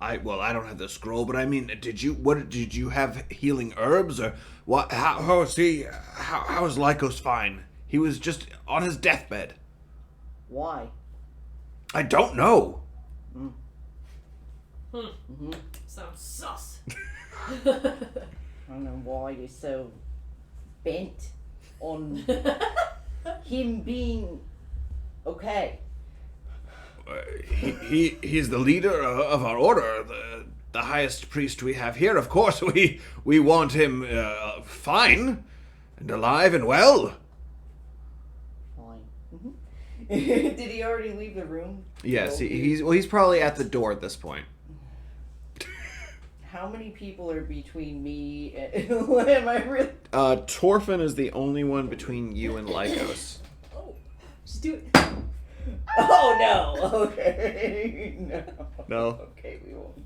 [SPEAKER 6] I don't have the scroll, but I mean, did you have healing herbs or what? How is Lycos fine? He was just on his deathbed.
[SPEAKER 3] Why?
[SPEAKER 6] I don't know.
[SPEAKER 2] Sounds sus.
[SPEAKER 3] I don't know why you're so bent on him being Okay.
[SPEAKER 6] He's the leader of our order, the highest priest we have here. Of course, we want him fine and alive and well.
[SPEAKER 3] Fine. Did he already leave the room?
[SPEAKER 1] Yes, he's probably at the door at this point.
[SPEAKER 3] How many people are between me and... Am I really...
[SPEAKER 1] Torfin is the only one between you and Lycos.
[SPEAKER 5] Oh, just do it.
[SPEAKER 3] Oh, no. Okay. No.
[SPEAKER 1] No?
[SPEAKER 3] Okay, we won't.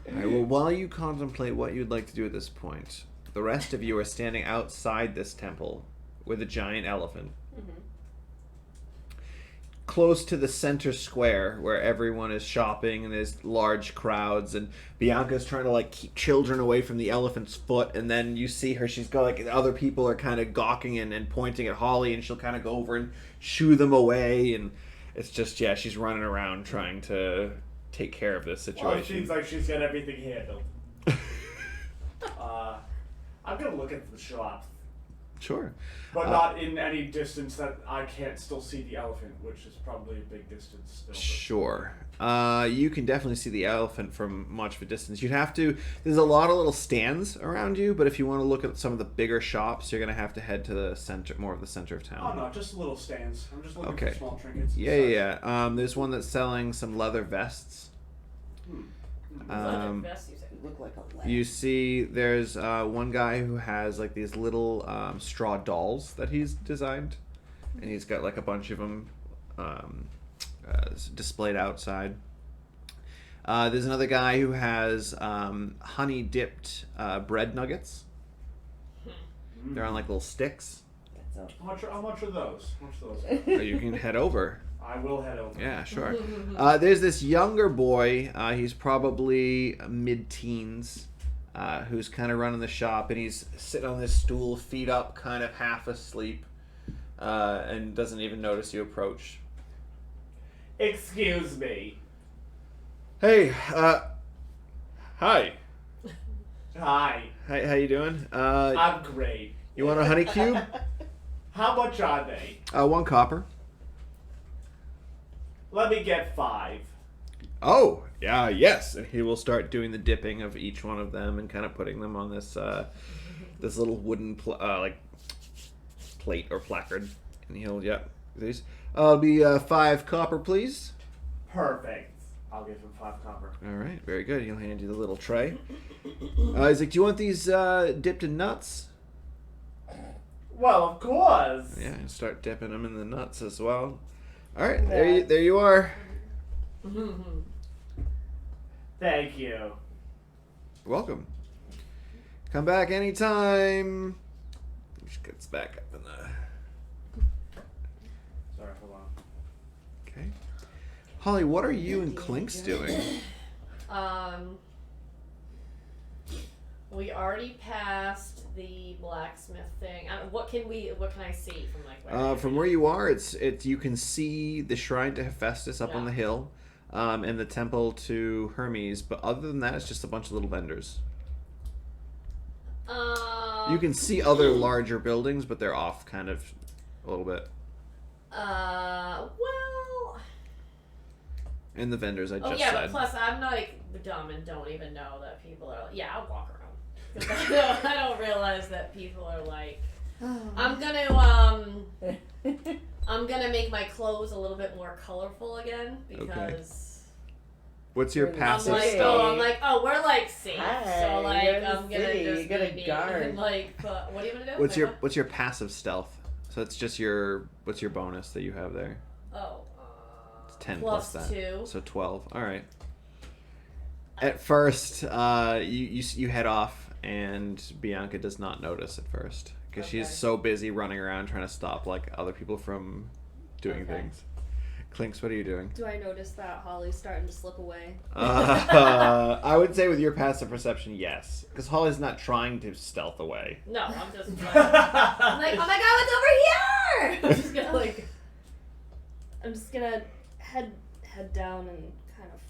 [SPEAKER 1] Alright, well, while you contemplate what you'd like to do at this point, the rest of you are standing outside this temple with a giant elephant. Close to the center square where everyone is shopping and there's large crowds, and Bianca's trying to like keep children away from the elephant's foot, and then you see her, she's got like other people are kind of gawking and pointing at Holly, and she'll kind of go over and shoo them away, and it's just, yeah, she's running around trying to take care of this situation.
[SPEAKER 4] Well, it seems like she's got everything handled. I'm gonna look at the shop.
[SPEAKER 1] Sure.
[SPEAKER 4] But not in any distance that I can't still see the elephant, which is probably a big distance still.
[SPEAKER 1] Sure. You can definitely see the elephant from much of a distance. You'd have to... There's a lot of little stands around you, but if you want to look at some of the bigger shops, you're going to have to head to the center, more of the center of town.
[SPEAKER 4] Oh, no, just little stands. I'm just looking
[SPEAKER 1] Okay.
[SPEAKER 4] for small trinkets. and
[SPEAKER 1] Yeah.
[SPEAKER 4] such.
[SPEAKER 1] There's one that's selling some leather vests.
[SPEAKER 2] Vest, you said.
[SPEAKER 3] Look like a lamb.
[SPEAKER 1] You see there's one guy who has like these little straw dolls that he's designed, and he's got like a bunch of them displayed outside. There's another guy who has honey dipped bread nuggets. They're on like little sticks.
[SPEAKER 3] That's
[SPEAKER 4] How much are those?
[SPEAKER 1] So you can head over.
[SPEAKER 4] I will head over.
[SPEAKER 1] Yeah, sure. There's this younger boy. He's probably mid-teens, who's kind of running the shop, and he's sitting on this stool, feet up, kind of half asleep, and doesn't even notice you approach.
[SPEAKER 4] Excuse me.
[SPEAKER 1] Hey, hi.
[SPEAKER 4] Hi.
[SPEAKER 1] Hi, how you doing?
[SPEAKER 4] I'm great.
[SPEAKER 1] You want a honey cube?
[SPEAKER 4] How much are they?
[SPEAKER 1] 1 copper.
[SPEAKER 4] Let me get 5.
[SPEAKER 1] Oh, yeah, yes. And he will start doing the dipping of each one of them and kind of putting them on this this little wooden plate or placard. And he'll, these. I'll be 5 copper, please.
[SPEAKER 4] Perfect. I'll give him 5 copper.
[SPEAKER 1] All right, very good. He'll hand you the little tray. He's like, do you want these dipped in nuts?
[SPEAKER 4] Well, of course.
[SPEAKER 1] Yeah, and start dipping them in the nuts as well. All right, there you are.
[SPEAKER 4] Thank you.
[SPEAKER 1] Welcome. Come back anytime. Just gets back up in the...
[SPEAKER 4] Sorry, hold on.
[SPEAKER 1] Okay. Holly, what are you and Clinks doing?
[SPEAKER 2] We already passed the blacksmith thing. What can I see from like where?
[SPEAKER 1] From where you are, it's you can see the shrine to Hephaestus up on the hill, and the temple to Hermes. But other than that, it's just a bunch of little vendors. You can see other larger buildings, but they're off kind of a little bit.
[SPEAKER 2] Well.
[SPEAKER 1] And the vendors I just
[SPEAKER 2] yeah,
[SPEAKER 1] said.
[SPEAKER 2] but plus I'm not dumb and don't even know that people are. Yeah, I'll walk around. 'Cause I don't realize that people are like. I'm gonna make my clothes a little bit more colorful again because.
[SPEAKER 1] What's your
[SPEAKER 3] I'm
[SPEAKER 1] passive
[SPEAKER 3] like,
[SPEAKER 1] stealth?
[SPEAKER 2] We're like safe.
[SPEAKER 3] Hi,
[SPEAKER 2] So like
[SPEAKER 3] you're in the
[SPEAKER 2] I'm gonna
[SPEAKER 3] city,
[SPEAKER 2] just
[SPEAKER 3] you got a
[SPEAKER 2] be me.
[SPEAKER 3] guard.
[SPEAKER 2] And, like, but what are you gonna do?
[SPEAKER 1] What's your passive stealth? So it's just what's your bonus that you have there?
[SPEAKER 2] Oh.
[SPEAKER 1] It's 10
[SPEAKER 2] plus
[SPEAKER 1] plus that.
[SPEAKER 2] 2.
[SPEAKER 1] So 12. All right. At first, you head off, and Bianca does not notice at first because she's so busy running around trying to stop like other people from doing things. Clinks, what are you doing?
[SPEAKER 5] Do I notice that Holly's starting to slip away?
[SPEAKER 1] I would say with your passive perception, yes, because Holly's not trying to stealth away.
[SPEAKER 2] No, I'm just like, oh my god, what's over here? I'm just gonna like.
[SPEAKER 5] I'm just gonna head down and kind of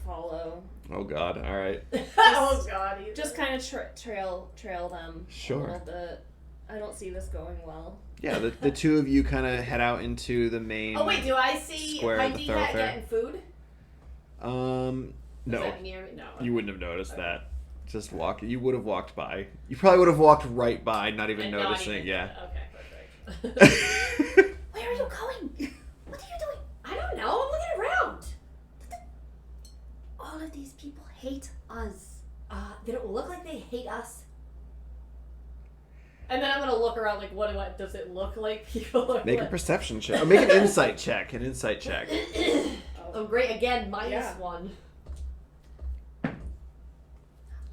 [SPEAKER 5] follow.
[SPEAKER 1] Oh God! All right.
[SPEAKER 2] Oh god.
[SPEAKER 5] Just kind of trail them
[SPEAKER 1] Sure.
[SPEAKER 5] a little bit. I don't see this going well.
[SPEAKER 1] Yeah, the two of you kind of head out into the main.
[SPEAKER 2] Oh wait, do I see
[SPEAKER 1] Square of the
[SPEAKER 2] Pinty Hat
[SPEAKER 1] thoroughfare.
[SPEAKER 2] getting food?
[SPEAKER 1] No,
[SPEAKER 2] Is that near me? No.
[SPEAKER 1] you wouldn't have noticed
[SPEAKER 2] Okay.
[SPEAKER 1] that. Just walk. You would have walked by. You probably would have walked right by, not even
[SPEAKER 2] And
[SPEAKER 1] noticing.
[SPEAKER 2] not even-
[SPEAKER 1] Yeah.
[SPEAKER 2] Okay, perfect.
[SPEAKER 5] Where are you going? What are you doing?
[SPEAKER 2] I don't know. I'm looking around.
[SPEAKER 5] All of these people hate us.
[SPEAKER 2] They don't look like they hate us. And then I'm gonna look around like, what does it look like? People are
[SPEAKER 1] Make a
[SPEAKER 2] what?
[SPEAKER 1] perception check. Or make an insight check. An insight check.
[SPEAKER 2] Oh great! Again,
[SPEAKER 5] Yeah.
[SPEAKER 2] -1.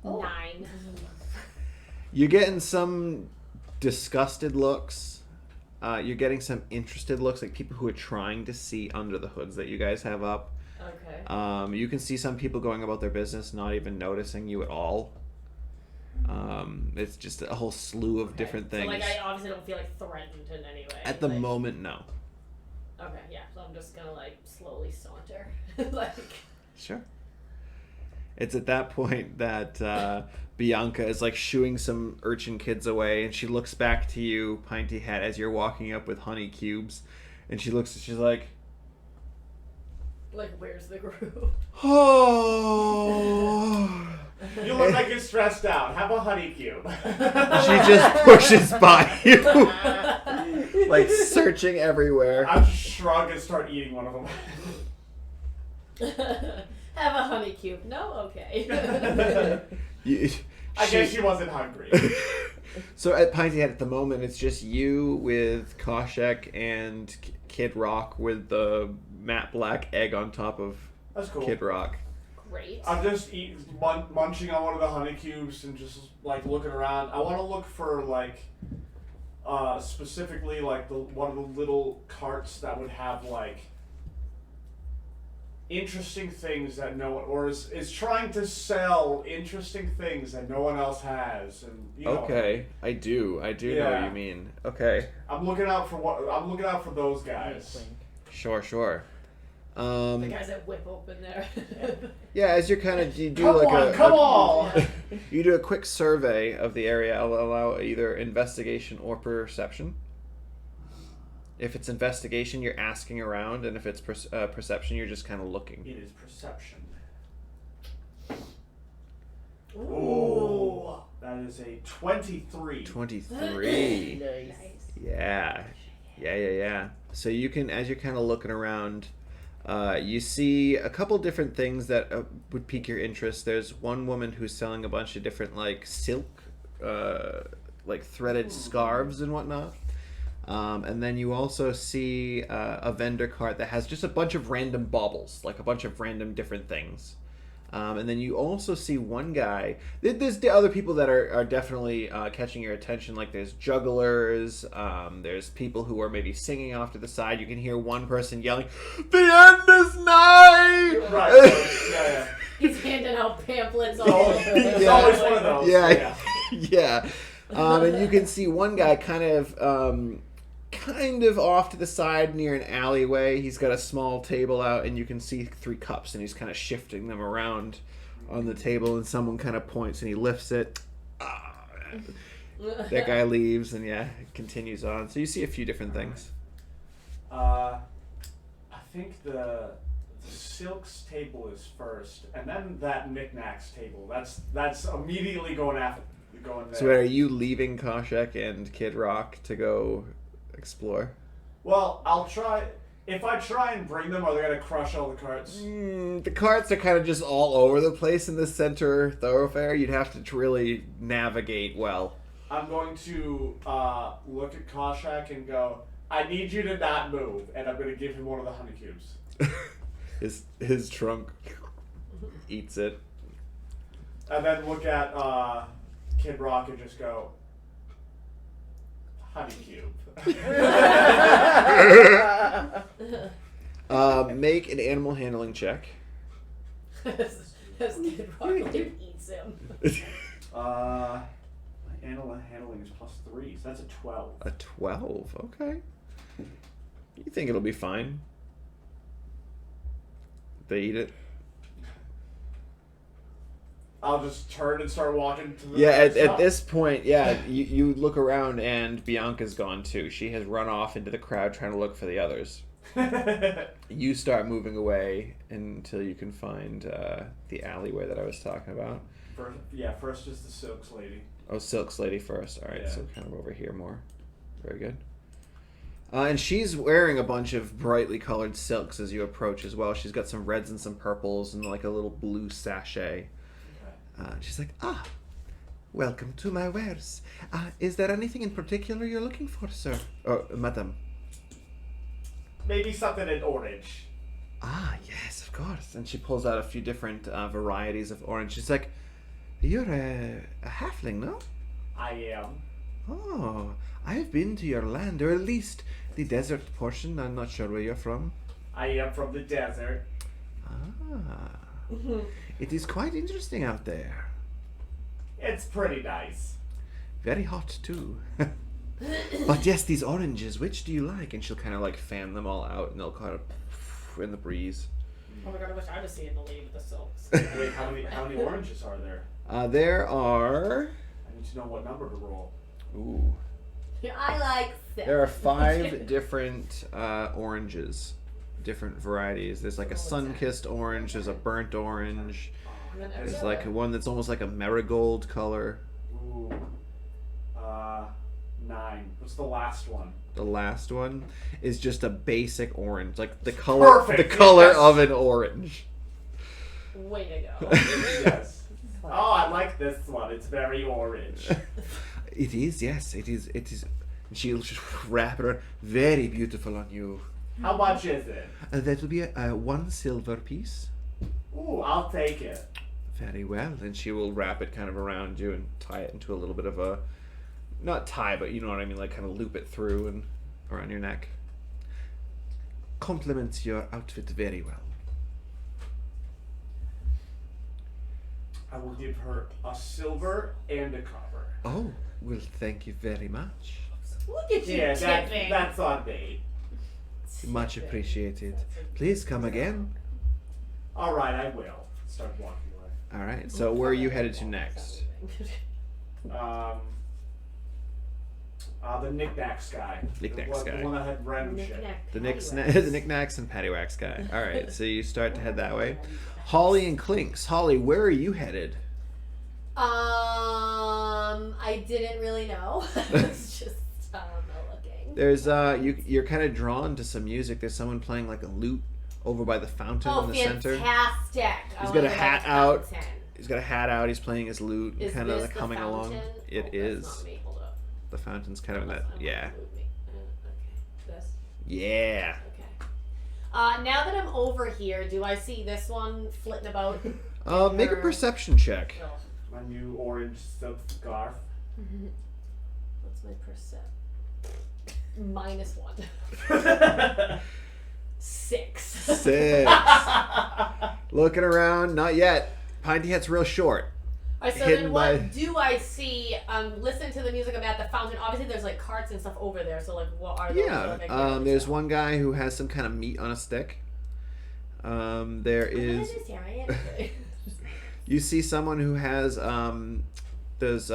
[SPEAKER 5] Oh.
[SPEAKER 2] 9.
[SPEAKER 1] You're getting some disgusted looks. You're getting some interested looks, like people who are trying to see under the hoods that you guys have up.
[SPEAKER 2] Okay.
[SPEAKER 1] You can see some people going about their business, not even noticing you at all. It's just a whole slew of different things.
[SPEAKER 2] So like, I obviously don't feel like threatened in any way.
[SPEAKER 1] At the
[SPEAKER 2] like,
[SPEAKER 1] moment, no.
[SPEAKER 2] Okay, yeah. So I'm just gonna like slowly saunter, like.
[SPEAKER 1] Sure. It's at that point that Bianca is like shooing some urchin kids away, and she looks back to you, Pinty Hat, as you're walking up with honey cubes, and she's like,
[SPEAKER 2] Like, where's the group?
[SPEAKER 1] oh.
[SPEAKER 4] You look like you're stressed out. Have a honey cube.
[SPEAKER 1] She just pushes by you, like searching everywhere.
[SPEAKER 4] I just shrug and start eating one of them.
[SPEAKER 2] Have a honey cube. No? Okay.
[SPEAKER 4] I guess she wasn't hungry.
[SPEAKER 1] So at Pinty Hat at the moment, it's just you with Koshek and Kid Rock with the matte black egg on top of
[SPEAKER 4] That's cool.
[SPEAKER 1] Kid Rock.
[SPEAKER 2] Great.
[SPEAKER 4] I'm just munching on one of the honey cubes and just like looking around. I want to look for like specifically like one of the little carts that would have like interesting things that no one, or is trying to sell interesting things that no one else has, and you know.
[SPEAKER 1] Okay, I do know what
[SPEAKER 4] Yeah.
[SPEAKER 1] you mean. Okay,
[SPEAKER 4] I'm looking out for those guys.
[SPEAKER 1] sure.
[SPEAKER 2] The guys that whip open there.
[SPEAKER 1] Yeah, as you're kind of you do
[SPEAKER 4] Come
[SPEAKER 1] like
[SPEAKER 4] on, come on!
[SPEAKER 1] you do a quick survey of the area. I'll allow either investigation or perception. If it's investigation, you're asking around, and if it's perception, you're just kind of looking.
[SPEAKER 4] It is perception.
[SPEAKER 2] Ooh.
[SPEAKER 4] That is a 23.
[SPEAKER 1] 23.
[SPEAKER 3] Nice.
[SPEAKER 1] Yeah. So you can, as you're kind of looking around, you see a couple different things that would pique your interest. There's one woman who's selling a bunch of different like silk, like threaded scarves and whatnot. And then you also see a vendor cart that has just a bunch of random baubles, like a bunch of random different things. And then you also see one guy. There's the other people that are definitely catching your attention. Like there's jugglers. There's people who are maybe singing off to the side. You can hear one person yelling, "The end is nigh!"
[SPEAKER 4] Right. Yeah.
[SPEAKER 2] He's handing out pamphlets all
[SPEAKER 4] Oh,
[SPEAKER 2] over.
[SPEAKER 4] It's
[SPEAKER 1] Yeah.
[SPEAKER 4] always one of those.
[SPEAKER 1] Yeah. Yeah. And you can see one guy kind of off to the side near an alleyway. He's got a small table out, and you can see 3 cups, and he's kind of shifting them around on the table, and someone kind of points, and he lifts it. That guy leaves, and it continues on. So you see a few different things.
[SPEAKER 4] I think the silks table is first, and then that knickknacks table. That's immediately going there.
[SPEAKER 1] So are you leaving Koshek and Kid Rock to go explore?
[SPEAKER 4] Well, I'll try. If I try and bring them, are they gonna crush all the carts?
[SPEAKER 1] The carts are kind of just all over the place in the center thoroughfare. You'd have to really navigate well.
[SPEAKER 4] I'm going to look at Koshak and go, I need you to not move, and I'm going to give him one of the honey cubes.
[SPEAKER 1] His trunk eats it.
[SPEAKER 4] And then look at Kid Rock and just go, honey cube.
[SPEAKER 1] Make an animal handling check.
[SPEAKER 2] As Kid Rock eats him.
[SPEAKER 4] My animal handling is +3, so that's a 12.
[SPEAKER 1] A 12. Okay. You think it'll be fine? They eat it.
[SPEAKER 4] I'll just turn and start walking to the
[SPEAKER 1] Yeah,
[SPEAKER 4] next
[SPEAKER 1] at
[SPEAKER 4] stop.
[SPEAKER 1] this point, you look around and Bianca's gone too. She has run off into the crowd trying to look for the others. You start moving away until you can find the alleyway that I was talking about.
[SPEAKER 4] First is the Silks lady.
[SPEAKER 1] Oh, Silk's lady first. All right,
[SPEAKER 4] Yeah.
[SPEAKER 1] so kind of over here more. Very good. And she's wearing a bunch of brightly colored silks as you approach as well. She's got some reds and some purples and like a little blue sachet. She's like, welcome to my wares. Is there anything in particular you're looking for, sir? Or, madam?
[SPEAKER 4] Maybe something in orange.
[SPEAKER 1] Yes, of course. And she pulls out a few different varieties of orange. She's like, you're a halfling, no?
[SPEAKER 4] I am.
[SPEAKER 1] Oh, I've been to your land, or at least the desert portion. I'm not sure where you're from.
[SPEAKER 4] I am from the desert.
[SPEAKER 1] It is quite interesting out there.
[SPEAKER 4] It's pretty nice.
[SPEAKER 1] Very hot, too. But yes, these oranges, which do you like? And she'll kind of like fan them all out, and they'll kind of in the breeze.
[SPEAKER 2] Oh my god, I wish I was seeing the lady with the silks.
[SPEAKER 4] Wait, how many oranges are there?
[SPEAKER 1] There are...
[SPEAKER 4] I need to know what number to roll.
[SPEAKER 1] Ooh.
[SPEAKER 2] I like silk.
[SPEAKER 1] There are 5 different oranges. Different varieties. There's like a sun-kissed orange, there's a burnt orange, there's like one that's almost like a marigold color.
[SPEAKER 4] Ooh. 9. What's the last one?
[SPEAKER 1] The last one is just a basic orange, like the color,
[SPEAKER 4] Perfect,
[SPEAKER 1] the color
[SPEAKER 4] yes.
[SPEAKER 1] of an orange.
[SPEAKER 2] Way to go.
[SPEAKER 4] Yes. Oh, I like this one. It's very orange.
[SPEAKER 1] It is, yes, it is. And she'll just wrap it around. Very beautiful on you.
[SPEAKER 4] How much is it?
[SPEAKER 1] That will be a 1 silver piece.
[SPEAKER 4] Ooh, I'll take it.
[SPEAKER 1] Very well. And she will wrap it kind of around you and tie it into a little bit of a, not tie, but you know what I mean, like kind of loop it through and around your neck. Complements your outfit very well.
[SPEAKER 4] I will give her a silver and a copper.
[SPEAKER 1] Oh, well, thank you very much.
[SPEAKER 2] Look at you
[SPEAKER 4] Yeah,
[SPEAKER 2] tipping.
[SPEAKER 4] that's on me.
[SPEAKER 1] Much appreciated. Please come again.
[SPEAKER 4] All right, I will. Start walking away.
[SPEAKER 1] All right. So where are you headed to next?
[SPEAKER 4] The knickknacks guy.
[SPEAKER 1] Knickknacks guy.
[SPEAKER 4] The one that had random shit.
[SPEAKER 1] The knickknacks and paddywhacks guy. All right. So you start to head that way. Holly and Clinks. Holly, where are you headed?
[SPEAKER 2] I didn't really know. It's just looking.
[SPEAKER 1] There's you're kind of drawn to some music. There's someone playing like a lute over by the fountain in the center.
[SPEAKER 2] Fantastic!
[SPEAKER 1] He's got a hat out. He's got a hat out. He's playing his lute and kind of like humming along. It is.
[SPEAKER 2] That's not me. Hold up.
[SPEAKER 1] The fountain's kind of in that.
[SPEAKER 2] That's not
[SPEAKER 1] Yeah.
[SPEAKER 2] me. Okay. This.
[SPEAKER 1] Yeah.
[SPEAKER 2] Okay. Now that I'm over here, do I see this one flitting about?
[SPEAKER 1] Make a perception check.
[SPEAKER 2] Oh,
[SPEAKER 4] My new orange silk scarf.
[SPEAKER 2] what's my percent? -1. 6.
[SPEAKER 1] 6. Looking around, not yet. Pinty Hat's real short.
[SPEAKER 2] Alright, so
[SPEAKER 1] Hidden
[SPEAKER 2] then what
[SPEAKER 1] by-
[SPEAKER 2] do I see? Listen to the music. I'm at the fountain. Obviously, there's like carts and stuff over there. So like, what are those?
[SPEAKER 1] Yeah.
[SPEAKER 2] Like, I can't
[SPEAKER 1] There's
[SPEAKER 2] tell.
[SPEAKER 1] one guy who has some kind of meat on a stick. There is. You see someone who has those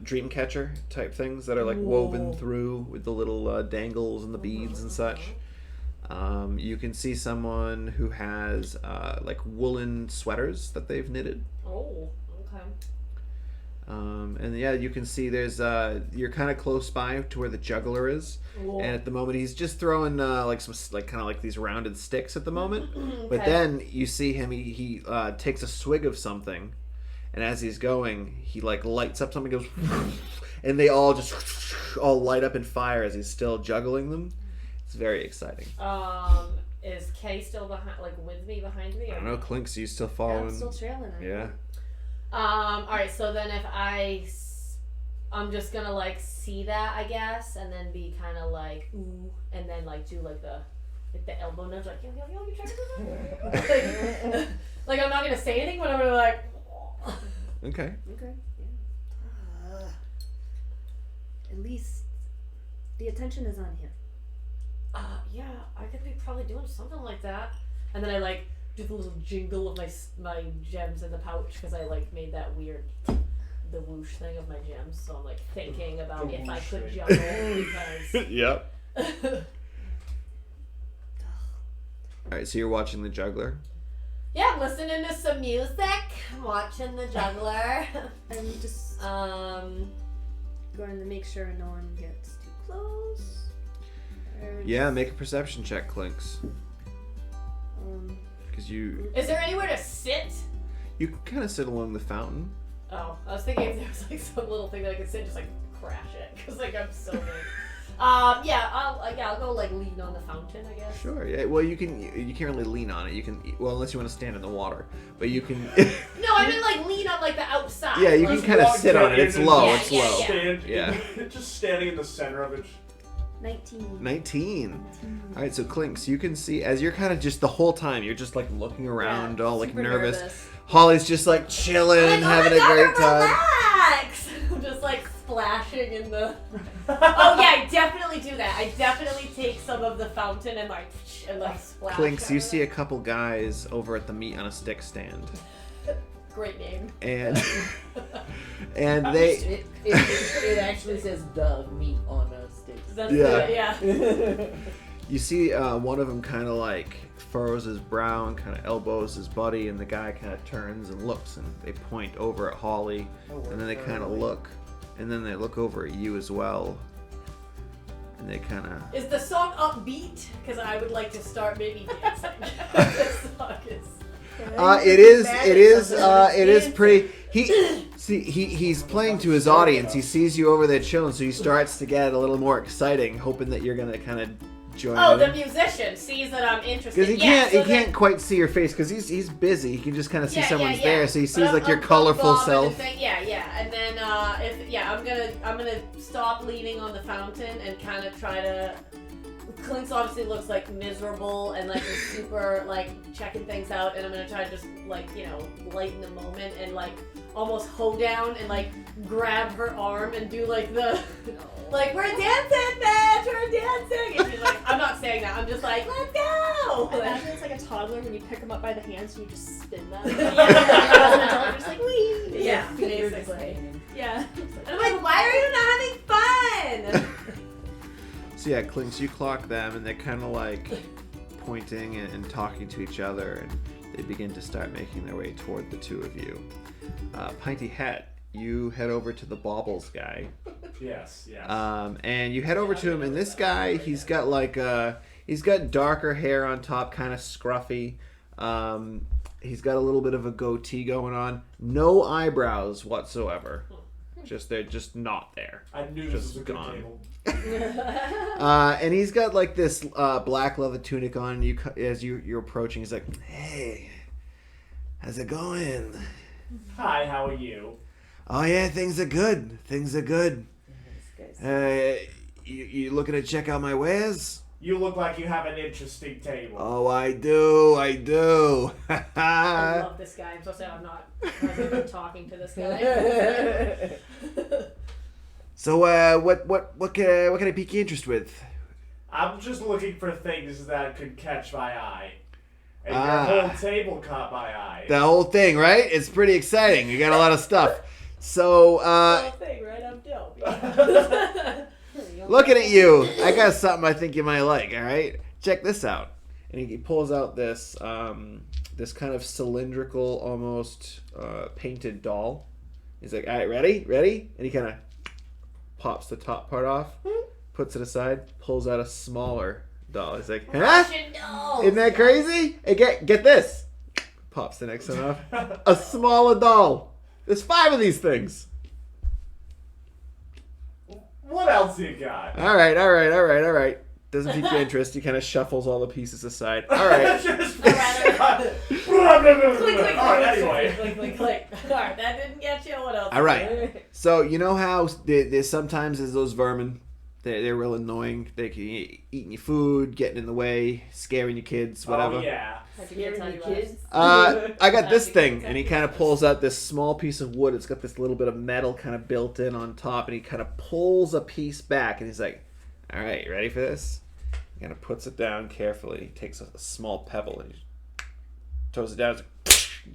[SPEAKER 1] dream catcher type things that are like woven through with the little dangles and the beads and such. You can see someone who has like woolen sweaters that they've knitted.
[SPEAKER 2] Oh, okay.
[SPEAKER 1] And yeah, you can see there's you're kind of close by to where the juggler is,
[SPEAKER 2] Cool.
[SPEAKER 1] and at the moment he's just throwing like some like kind of like these rounded sticks at the moment. But
[SPEAKER 2] Okay.
[SPEAKER 1] then you see him, he takes a swig of something, and as he's going, he like lights up something, goes, and they all just all light up in fire as he's still juggling them. It's very exciting.
[SPEAKER 2] Is Kay still behind, like with me behind me?
[SPEAKER 1] I
[SPEAKER 2] Or
[SPEAKER 1] don't know, Clinks, you still
[SPEAKER 5] Yeah,
[SPEAKER 1] following?
[SPEAKER 5] I'm still trailing her.
[SPEAKER 1] Yeah.
[SPEAKER 2] Alright, so then if I'm just gonna like see that, I guess, and then be kind of like, ooh, and then like do like the elbow nudge, like, yo, you trying to do that? like, I'm not gonna say anything, but I'm gonna be like,
[SPEAKER 1] Okay.
[SPEAKER 5] Okay. Yeah. At least the attention is on him.
[SPEAKER 2] yeah, I could be probably doing something like that. And then I like do the little jingle of my gems in the pouch because I like made that weird the whoosh thing of my gems. So I'm like thinking about if I could juggle because.
[SPEAKER 1] Yep. All right, so you're watching the juggler.
[SPEAKER 2] Yeah, I'm listening to some music. I'm watching the juggler.
[SPEAKER 5] I'm just going to make sure no one gets too close.
[SPEAKER 1] Yeah, make a perception check, Clinks. Because
[SPEAKER 2] Is there anywhere to sit?
[SPEAKER 1] you can kind of sit along the fountain.
[SPEAKER 2] Oh, I was thinking if there was like some little thing that I could sit and just like crash it because like I'm so big. I'll go like lean on the fountain, I guess.
[SPEAKER 1] Sure. Yeah. Well, you can't really lean on it. You can unless you want to stand in the water, but you can.
[SPEAKER 2] No, I mean like lean on like the outside.
[SPEAKER 1] Yeah, you
[SPEAKER 2] like,
[SPEAKER 1] can kind of sit on it. It's low.
[SPEAKER 2] Yeah,
[SPEAKER 1] It's
[SPEAKER 2] yeah,
[SPEAKER 1] low.
[SPEAKER 2] yeah.
[SPEAKER 4] Just standing in the center of it.
[SPEAKER 5] 19.
[SPEAKER 1] 19. All right, so Clinks, you can see as you're kind of just the whole time you're just like looking around, all like
[SPEAKER 5] super
[SPEAKER 1] nervous. Holly's just like chilling,
[SPEAKER 2] I'm like,
[SPEAKER 1] having a great time.
[SPEAKER 2] Relax. I'm just like splashing in the. Oh yeah, I definitely do that. I definitely take some of the fountain and like splash.
[SPEAKER 1] Clinks, you see a couple guys over at the meat on a stick stand,
[SPEAKER 2] Great name.
[SPEAKER 1] and they.
[SPEAKER 3] It actually says the meat on a stick.
[SPEAKER 2] That's
[SPEAKER 1] Yeah.
[SPEAKER 2] it, yeah.
[SPEAKER 1] You see one of them kind of like furrows his brow and kind of elbows his buddy, and the guy kind of turns and looks, and they point over at Holly, and then they kind of look, and then they look over at you as well, and they kind of.
[SPEAKER 2] Is the song upbeat? Because I would like to start maybe dancing. This song is.
[SPEAKER 1] It is pretty. He's playing to his audience. He sees you over there chilling, so he starts to get a little more exciting, hoping that you're gonna kind of join
[SPEAKER 2] Oh,
[SPEAKER 1] in.
[SPEAKER 2] the musician sees that I'm interested.
[SPEAKER 1] Because he
[SPEAKER 2] Yeah,
[SPEAKER 1] can't
[SPEAKER 2] so
[SPEAKER 1] he can't quite see your face because he's busy. He can just kind of see someone's there, so he
[SPEAKER 2] But
[SPEAKER 1] sees like your
[SPEAKER 2] I'm
[SPEAKER 1] colorful
[SPEAKER 2] bobbing and
[SPEAKER 1] self.
[SPEAKER 2] Yeah, and then I'm gonna stop leaning on the fountain and kind of try to. Clinks obviously looks like miserable and like is super like checking things out, and I'm gonna try to just like lighten the moment and like almost hoe down and like grab her arm and do like the like we're dancing, bitch, we're dancing, and she's like I'm not saying that, I'm just like let's go.
[SPEAKER 5] I imagine it's like a toddler when you pick them up by the hands and you just spin them.
[SPEAKER 2] Yeah.
[SPEAKER 5] As an adult, you're just like, wee!
[SPEAKER 2] Yeah,
[SPEAKER 3] You're just
[SPEAKER 2] basically.
[SPEAKER 3] hanging.
[SPEAKER 5] Yeah.
[SPEAKER 2] And I'm like, why are you not having fun?
[SPEAKER 1] So yeah, Clinks, you clock them, and they're kind of like pointing and talking to each other, and they begin to start making their way toward the two of you. Pinty Hat, you head over to the Baubles guy.
[SPEAKER 4] Yes.
[SPEAKER 1] And you head over to him, and this guy, he's got like he's got darker hair on top, kind of scruffy. He's got a little bit of a goatee going on, no eyebrows whatsoever. They're just not there.
[SPEAKER 4] I knew
[SPEAKER 1] Just
[SPEAKER 4] this was a good
[SPEAKER 1] gone.
[SPEAKER 4] table.
[SPEAKER 1] And he's got like this black leather tunic on. And as you're approaching, he's like, "Hey, how's it going?"
[SPEAKER 4] Hi, how are you?
[SPEAKER 1] "Oh yeah, things are good. Things are good. You looking to check out my wares?"
[SPEAKER 4] You look like you have an interesting table.
[SPEAKER 1] "Oh, I do.
[SPEAKER 2] I love this guy. I'm so sad I'm not even talking to this guy.
[SPEAKER 1] So, what can I pique your interest with?"
[SPEAKER 4] I'm just looking for things that could catch my eye. And your
[SPEAKER 1] Ah.
[SPEAKER 4] whole table caught my eye.
[SPEAKER 1] The whole thing, right? It's pretty exciting. You got a lot of stuff. So,
[SPEAKER 2] Whole thing, right? I'm dope.
[SPEAKER 1] looking at you, I got something I think you might like. All right, check this out. And he pulls out this this kind of cylindrical, almost painted doll. He's like, "All right, ready?" And he kind of pops the top part off, puts it aside, pulls out a smaller doll. He's like, "Huh?
[SPEAKER 2] Russian dolls.
[SPEAKER 1] Isn't that crazy? Hey, get this." Pops the next one off. A smaller doll. There's 5 of these things.
[SPEAKER 4] What else you got?
[SPEAKER 1] All right. Doesn't pique your interest. He kind of shuffles all the pieces aside. All right.
[SPEAKER 4] Alright, anyway.
[SPEAKER 2] Click. Alright, that didn't get you. What else?
[SPEAKER 1] All right. So you know how there's sometimes those vermin. They're real annoying. They can eating your food, getting in the way, scaring your kids, whatever.
[SPEAKER 4] Oh, yeah.
[SPEAKER 3] Scaring the kids.
[SPEAKER 1] I got this thing, and he kind of pulls out this small piece of wood. It's got this little bit of metal kind of built in on top, and he kind of pulls a piece back, and he's like, "All right, you ready for this?" He kind of puts it down carefully. He takes a small pebble and he throws it down. It's like,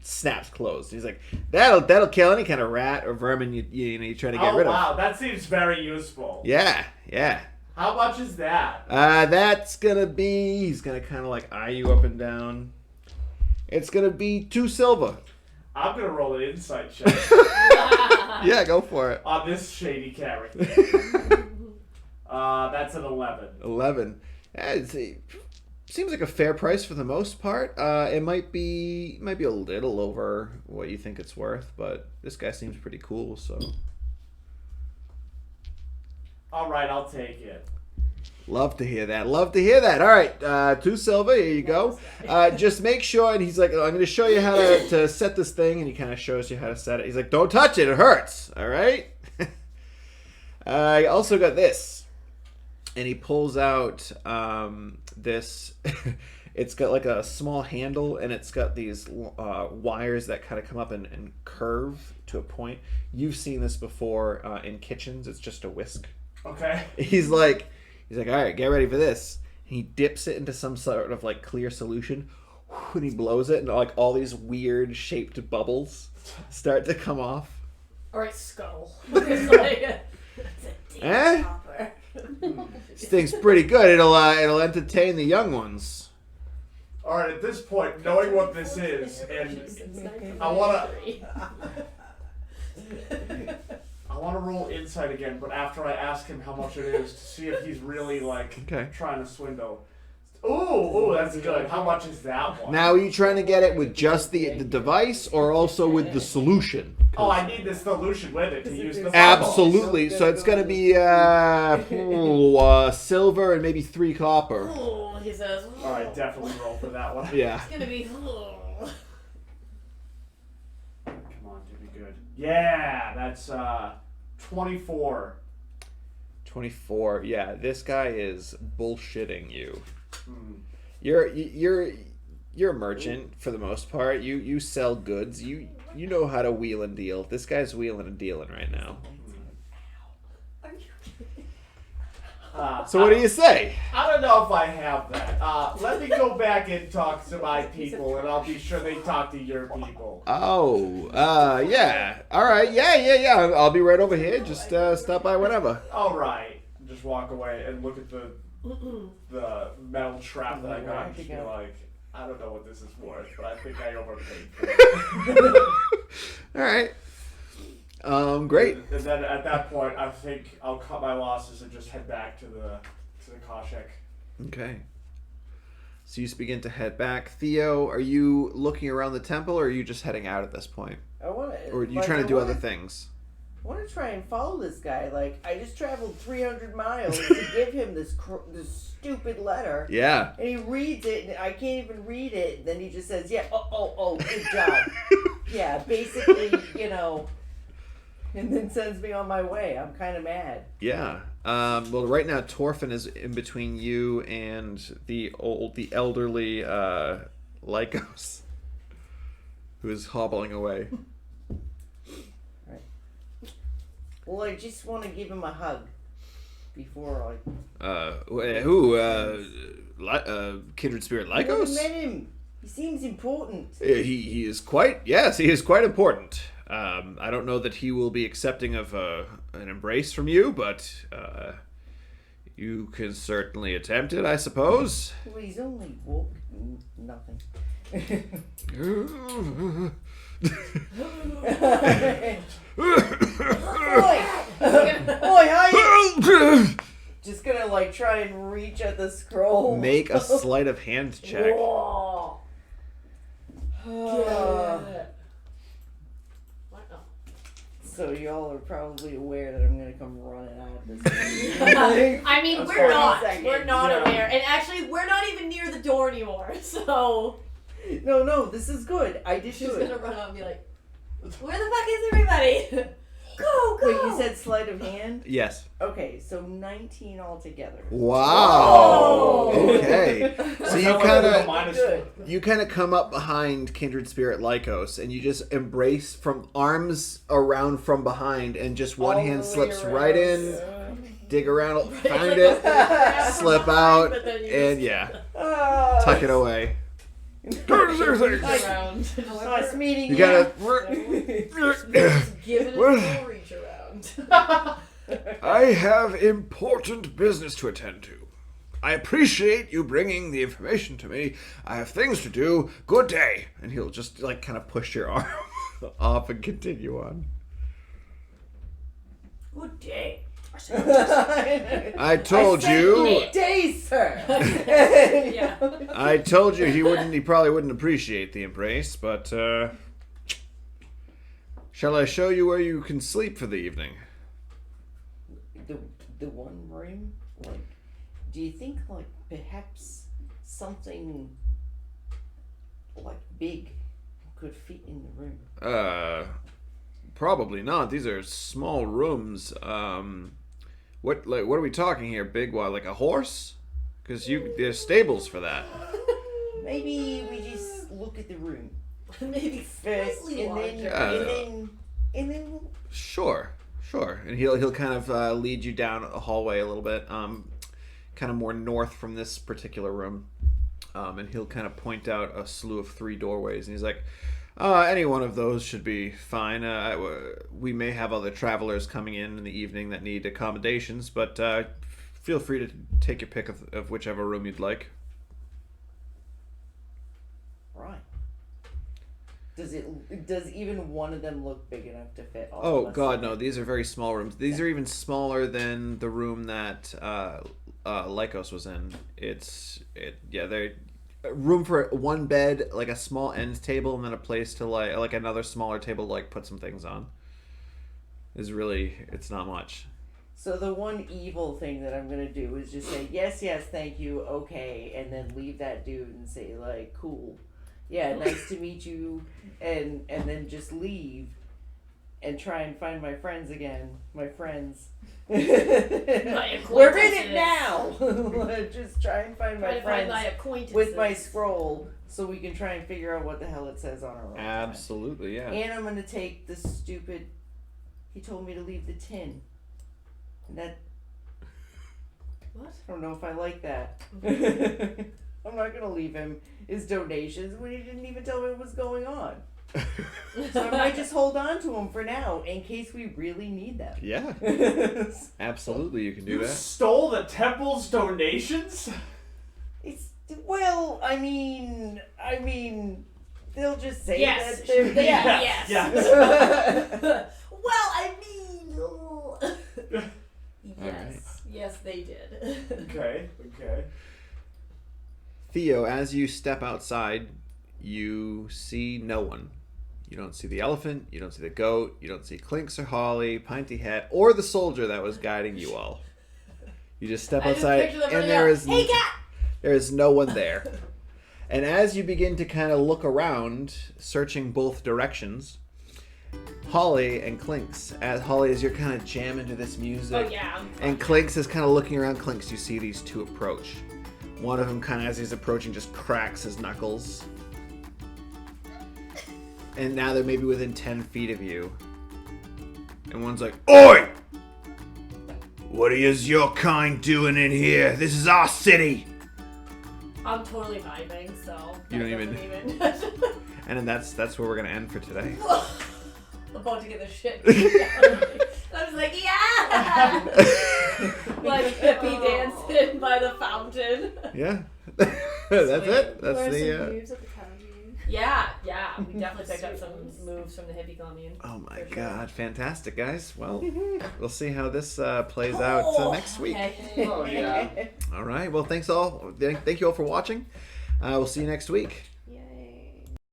[SPEAKER 1] snaps closed. He's like, that'll kill any kind of rat or vermin you try to get rid of.
[SPEAKER 4] Oh wow, that seems very useful.
[SPEAKER 1] Yeah.
[SPEAKER 4] How much is that?
[SPEAKER 1] That's gonna be. He's gonna kind of like eye you up and down. It's gonna be 2 silver.
[SPEAKER 4] I'm gonna roll an insight check
[SPEAKER 1] Yeah, go for it.
[SPEAKER 4] on this shady character. That's an 11.
[SPEAKER 1] 11. Seems like a fair price for the most part. It might be a little over what you think it's worth, but this guy seems pretty cool. So
[SPEAKER 4] All right, I'll take it.
[SPEAKER 1] love to hear that. All right, 2 silver. Here you go. Just make sure. And he's like, I'm going to show you how to set this thing, and he kind of shows you how to set it. He's like, don't touch it. It hurts. All right. I also got this. And he pulls out this. It's got like a small handle, and it's got these wires that kind of come up and curve to a point. You've seen this before in kitchens. It's just a whisk.
[SPEAKER 4] Okay.
[SPEAKER 1] He's like, all right, get ready for this. He dips it into some sort of like clear solution, and he blows it, and like all these weird shaped bubbles start to come off.
[SPEAKER 2] All right, skull. It's like, it's a deep copper.
[SPEAKER 1] This thing's pretty good. It'll entertain the young ones.
[SPEAKER 4] All right. At this point, knowing what this is, and I wanna roll insight again, but after I ask him how much it is to see if he's really like trying to swindle. Ooh, that's good. How much is that one?
[SPEAKER 1] Now, are you trying to get it with just the device, or also with the solution?
[SPEAKER 4] Oh, I need the solution with it to use the bubble.
[SPEAKER 1] Absolutely. So it's gonna be silver and maybe 3 copper.
[SPEAKER 2] Oh, he says.
[SPEAKER 4] All right, definitely roll for that one.
[SPEAKER 1] Yeah.
[SPEAKER 2] It's gonna be.
[SPEAKER 4] Come on, do me good. Yeah, that's 24.
[SPEAKER 1] 24. Yeah, this guy is bullshitting you.
[SPEAKER 4] Hmm.
[SPEAKER 1] You're a merchant for the most part. You sell goods. You know how to wheel and deal. This guy's wheeling and dealing right now. So what do you say?
[SPEAKER 4] I don't know if I have that. Let me go back and talk to my people, and I'll be sure they talk to your people.
[SPEAKER 1] Oh, yeah. All right. Yeah. I'll be right over here. Just stop by whenever.
[SPEAKER 4] All right. Just walk away and look at the metal trap that I got and just be like, I don't know what this is worth, but I think I overpaid for it.
[SPEAKER 1] All right. Great.
[SPEAKER 4] And then at that point, I think I'll cut my losses and just head back to the Koshek.
[SPEAKER 1] Okay. So you begin to head back. Theo, are you looking around the temple, or are you just heading out at this point?
[SPEAKER 3] Or
[SPEAKER 1] are you trying to do other things?
[SPEAKER 3] I want to try and follow this guy. Like, I just traveled 300 miles to give him this stupid letter.
[SPEAKER 1] Yeah.
[SPEAKER 3] And he reads it, and I can't even read it. And then he just says, yeah, oh, good job. Yeah, basically, and then sends me on my way. I'm kind of mad.
[SPEAKER 1] Yeah. Well, right now, Torfin is in between you and the elderly Lycos, who is hobbling away.
[SPEAKER 3] Well, I just want to give him a hug before
[SPEAKER 1] Kindred Spirit
[SPEAKER 3] I never
[SPEAKER 1] Lycos?
[SPEAKER 3] met him. He seems important.
[SPEAKER 1] He is quite important. I don't know that he will be accepting of an embrace from you, but you can certainly attempt it, I suppose.
[SPEAKER 3] Well, he's only nothing. Oi, how you? Just gonna try and reach at the scroll.
[SPEAKER 1] Make a sleight of hand check.
[SPEAKER 2] Whoa.
[SPEAKER 3] So y'all are probably aware that I'm gonna come running out of this.
[SPEAKER 2] I mean,
[SPEAKER 3] That's
[SPEAKER 2] we're not.
[SPEAKER 3] 40 seconds,
[SPEAKER 2] We're not
[SPEAKER 3] yeah.
[SPEAKER 2] aware, and actually, we're not even near the door anymore. So
[SPEAKER 3] No, this is good. I did
[SPEAKER 2] she's
[SPEAKER 3] do it.
[SPEAKER 2] gonna run out and be like, "Where the fuck is everybody? Go!"
[SPEAKER 3] Wait, you said sleight of hand?
[SPEAKER 1] Yes.
[SPEAKER 3] Okay, so 19 altogether.
[SPEAKER 1] Wow.
[SPEAKER 2] Whoa.
[SPEAKER 1] Okay. So you
[SPEAKER 3] Good.
[SPEAKER 1] kind of come up behind Kindred Spirit Lycos, and you just embrace from arms around from behind, and just one
[SPEAKER 3] All
[SPEAKER 1] hand
[SPEAKER 3] the way
[SPEAKER 1] slips
[SPEAKER 3] around.
[SPEAKER 1] right in, dig around,
[SPEAKER 2] It's
[SPEAKER 1] find
[SPEAKER 2] like
[SPEAKER 1] it,
[SPEAKER 2] a grab from
[SPEAKER 1] slip
[SPEAKER 2] behind,
[SPEAKER 1] out,
[SPEAKER 2] but then you
[SPEAKER 1] and
[SPEAKER 2] just-
[SPEAKER 1] yeah, tuck it away.
[SPEAKER 2] Around.
[SPEAKER 3] Nice meeting
[SPEAKER 6] You gotta.
[SPEAKER 2] Just giving it a full reach around.
[SPEAKER 6] I have important business to attend to. I appreciate you bringing the information to me. I have things to do. Good day. And he'll just like kind of push your arm off and continue on.
[SPEAKER 2] Good day.
[SPEAKER 6] I told you.
[SPEAKER 3] Good day, sir.
[SPEAKER 2] Yeah.
[SPEAKER 6] I told you he probably wouldn't appreciate the embrace, but shall I show you where you can sleep for the evening?
[SPEAKER 3] The one room, like, do you think like perhaps something like big could fit in the room?
[SPEAKER 6] Probably not. These are small rooms. What are we talking here? Big what? Like a horse? Because there's stables for that.
[SPEAKER 3] Maybe we just look at the room
[SPEAKER 2] Maybe
[SPEAKER 3] first,
[SPEAKER 2] slightly
[SPEAKER 3] and then
[SPEAKER 2] larger.
[SPEAKER 3] and then we'll...
[SPEAKER 6] Sure. And he'll kind of lead you down a hallway a little bit, kind of more north from this particular room, and he'll kind of point out a slew of 3 doorways, and he's like, any one of those should be fine. We may have other travelers coming in the evening that need accommodations, but feel free to take your pick of whichever room you'd like.
[SPEAKER 3] Right. Does even one of them look big enough to fit all
[SPEAKER 6] Oh
[SPEAKER 3] of us?
[SPEAKER 6] God, no! These are very small rooms. These are even smaller than the room that Lycos was in. They're room for one bed, like a small end table, and then a place to like another smaller table to like put some things on. It's not much.
[SPEAKER 3] So the one evil thing that I'm gonna do is just say yes, thank you, okay, and then leave that dude and say like, cool, yeah, nice to meet you, and then just leave, and try and find my friends again, my friends. We're in it now. Just try and find my friends with my scroll, so we can try and figure out what the hell it says on our own.
[SPEAKER 6] Absolutely, yeah.
[SPEAKER 3] And I'm gonna take the stupid. He told me to leave the tin. And that.
[SPEAKER 2] What?
[SPEAKER 3] I don't know if I like that. I'm not gonna leave him his donations when he didn't even tell me what was going on. So I might just hold on to them for now in case we really need them.
[SPEAKER 6] Yeah, absolutely, you can do
[SPEAKER 4] You
[SPEAKER 6] that.
[SPEAKER 4] stole the temple's donations?
[SPEAKER 3] I mean, they'll just say
[SPEAKER 2] Yes.
[SPEAKER 3] that they're
[SPEAKER 2] Yes. Well, I mean, yes,
[SPEAKER 6] right.
[SPEAKER 2] yes, they did.
[SPEAKER 4] Okay.
[SPEAKER 1] Theo, as you step outside, you see no one. You don't see the elephant, you don't see the goat, you don't see Clinks or Holly, Pinty Hat, or the soldier that was guiding you all. You just step outside, and there is no one there. And as you begin to kind of look around, searching both directions, Holly and Clinks, as you're kind of jamming to this music,
[SPEAKER 2] Oh yeah.
[SPEAKER 1] and Clinks is kind of looking around. Clinks, you see these two approach. One of them, kind of as he's approaching, just cracks his knuckles. And now they're maybe within 10 feet of you. And one's like, "Oi! What is your kind doing in here? This is our city!"
[SPEAKER 2] I'm totally vibing, so
[SPEAKER 1] You don't
[SPEAKER 2] that
[SPEAKER 1] even-
[SPEAKER 2] doesn't
[SPEAKER 1] And then that's where we're going to end for today.
[SPEAKER 2] about to get the shit. I was like, yeah, like hippie dancing by the fountain.
[SPEAKER 1] Yeah. That's it. That's
[SPEAKER 5] Learn some
[SPEAKER 1] the...
[SPEAKER 5] moves at the commune.
[SPEAKER 2] Yeah, we definitely picked up some moves from the hippie commune.
[SPEAKER 1] Oh my
[SPEAKER 2] For sure.
[SPEAKER 1] god, fantastic, guys. Well, we'll see how this plays out next week.
[SPEAKER 2] Okay.
[SPEAKER 4] Oh yeah.
[SPEAKER 1] All right. Well, thanks all. Thank you all for watching. We'll see you next week.